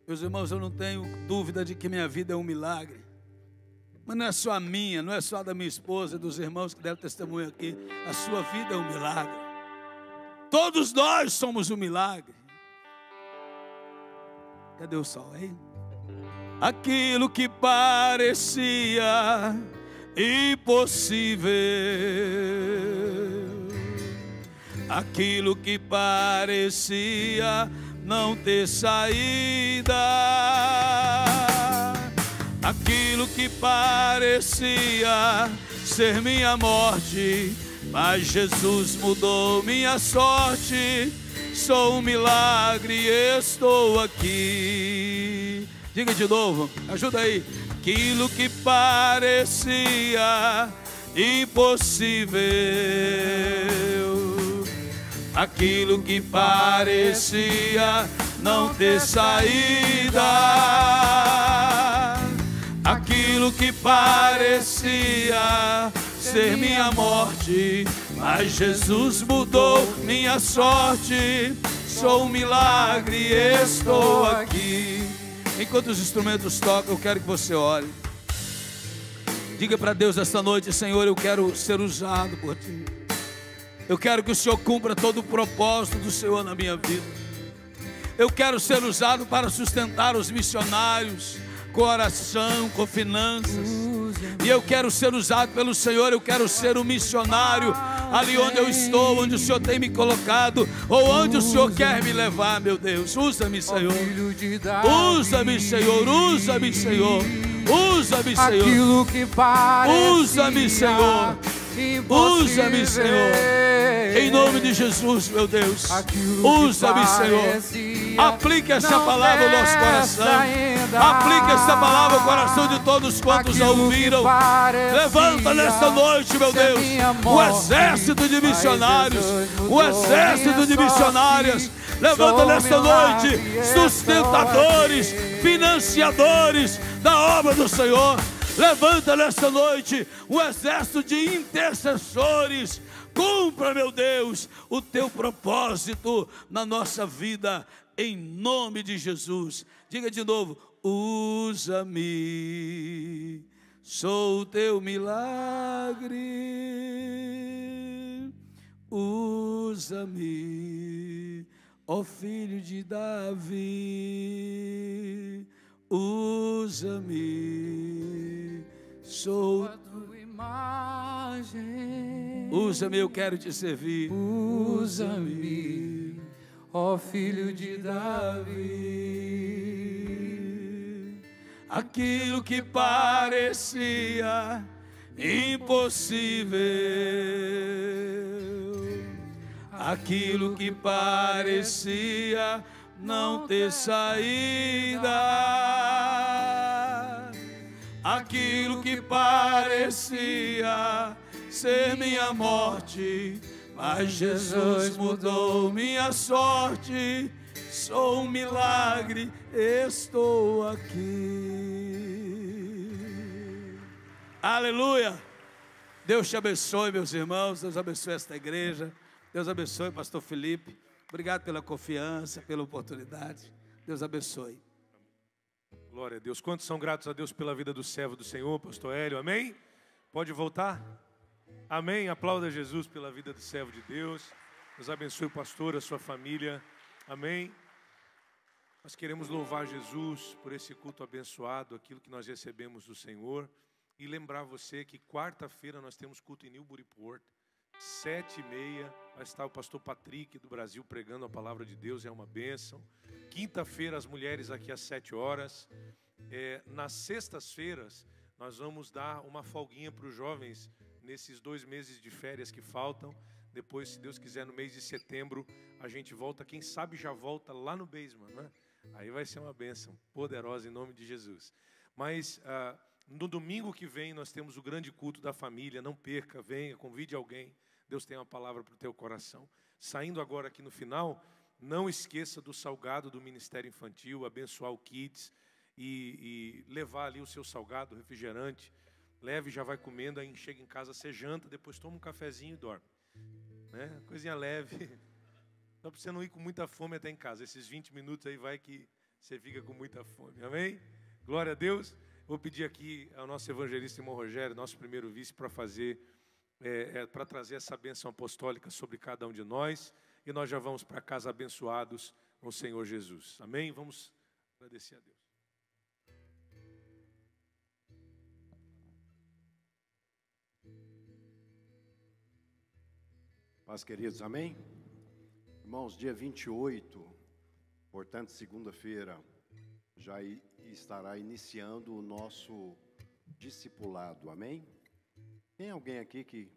Meus irmãos, eu não tenho dúvida de que minha vida é um milagre. Mas não é só a minha, não é só a da minha esposa, dos irmãos que deram testemunho aqui. A sua vida é um milagre. Todos nós somos um milagre. Cadê o sol aí? Aquilo que parecia impossível, aquilo que parecia não ter saída, aquilo que parecia ser minha morte, mas Jesus mudou minha sorte. Sou um milagre, estou aqui. Diga de novo, ajuda aí. Aquilo que parecia impossível, aquilo que parecia não ter saída, aquilo que parecia ser minha morte, mas Jesus mudou minha sorte. Sou um milagre, estou aqui. Enquanto os instrumentos tocam, eu quero que você ore. Diga para Deus esta noite: Senhor, eu quero ser usado por Ti. Eu quero que o Senhor cumpra todo o propósito do Senhor na minha vida. Eu quero ser usado para sustentar os missionários, com oração, com finanças. E eu quero ser usado pelo Senhor. Eu quero ser um missionário ali onde eu estou, onde o Senhor tem me colocado, ou onde o Senhor quer me levar, meu Deus. Usa-me, Senhor. Usa-me, Senhor. Usa-me, Senhor. Usa-me, Senhor.
Aquilo que parecia
Usa-me, Senhor. Usa-me, Senhor. Em nome de Jesus, meu Deus. Usa-me, Senhor. Aplique essa palavra ao nosso coração. Aplique essa palavra ao coração de todos quantos a ouviram. Levanta nesta noite, meu Deus, o exército de missionários, o exército de missionárias. Levanta nesta noite sustentadores, financiadores da obra do Senhor. Levanta nesta noite o exército de intercessores. Cumpra, meu Deus, o teu propósito na nossa vida, em nome de Jesus. Diga de novo: usa-me, sou o teu milagre. Usa-me, ó Filho de Davi. Usa-me, sou a tua imagem. Usa-me, eu quero te servir. Usa-me, ó Filho de Davi. Aquilo que parecia impossível, aquilo que parecia não ter saída, aquilo que parecia ser minha morte, mas Jesus mudou minha sorte. Sou um milagre, estou aqui. Aleluia. Deus te abençoe, meus irmãos. Deus abençoe esta igreja. Deus abençoe, pastor Felipe. Obrigado pela confiança, pela oportunidade. Deus abençoe.
Glória a Deus. Quantos são gratos a Deus pela vida do servo do Senhor, pastor Hélio? Amém? Pode voltar? Amém? Aplauda Jesus pela vida do servo de Deus. Deus abençoe o pastor, a sua família. Amém? Nós queremos louvar Jesus por esse culto abençoado, aquilo que nós recebemos do Senhor. E lembrar você que quarta-feira nós temos culto em Newburyport, 7h30. Vai estar o pastor Patrick do Brasil pregando a palavra de Deus, é uma bênção. Quinta-feira as mulheres aqui às 7h. Nas sextas-feiras nós vamos dar uma folguinha para os jovens nesses 2 meses de férias que faltam. Depois, se Deus quiser, no mês de setembro a gente volta. Quem sabe já volta lá no basement, né? Aí vai ser uma bênção poderosa em nome de Jesus. Mas no domingo que vem nós temos o grande culto da família. Não perca, venha, convide alguém. Deus tem uma palavra para o teu coração. Saindo agora aqui no final, não esqueça do salgado do Ministério Infantil, abençoar o Kids e levar ali o seu salgado, refrigerante. Leve, já vai comendo, aí chega em casa, você janta, depois toma um cafezinho e dorme. Né? Coisinha leve. Só para você não ir com muita fome até em casa. Esses 20 minutos aí vai que você fica com muita fome. Amém? Glória a Deus. Vou pedir aqui ao nosso evangelista irmão Rogério, nosso primeiro vice, para fazer, para trazer essa bênção apostólica sobre cada um de nós. E nós já vamos para casa abençoados com o Senhor Jesus. Amém? Vamos agradecer a Deus.
Paz, queridos, amém? Irmãos, dia 28, portanto, segunda-feira, já estará iniciando o nosso discipulado, amém? Tem alguém aqui que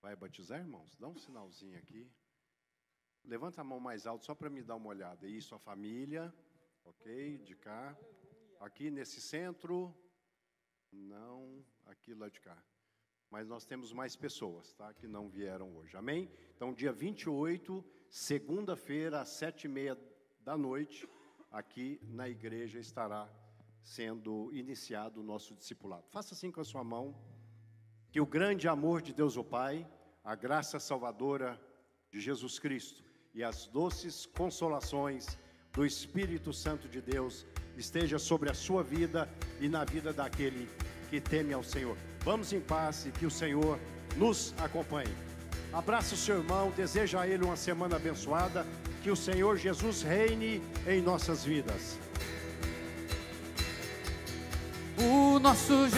vai batizar, irmãos? Dá um sinalzinho aqui. Levanta a mão mais alto só para me dar uma olhada. Isso, a família, ok, de cá. Aqui nesse centro, não, aqui lá de cá. Mas nós temos mais pessoas, tá, que não vieram hoje, amém? Então, dia 28, segunda-feira, às 7h30, aqui na igreja estará sendo iniciado o nosso discipulado. Faça assim com a sua mão, que o grande amor de Deus o Pai, a graça salvadora de Jesus Cristo e as doces consolações do Espírito Santo de Deus esteja sobre a sua vida e na vida daquele que teme ao Senhor. Vamos em paz e que o Senhor nos acompanhe. Abraça o seu irmão, deseja a ele uma semana abençoada, que o Senhor Jesus reine em nossas vidas.
O nosso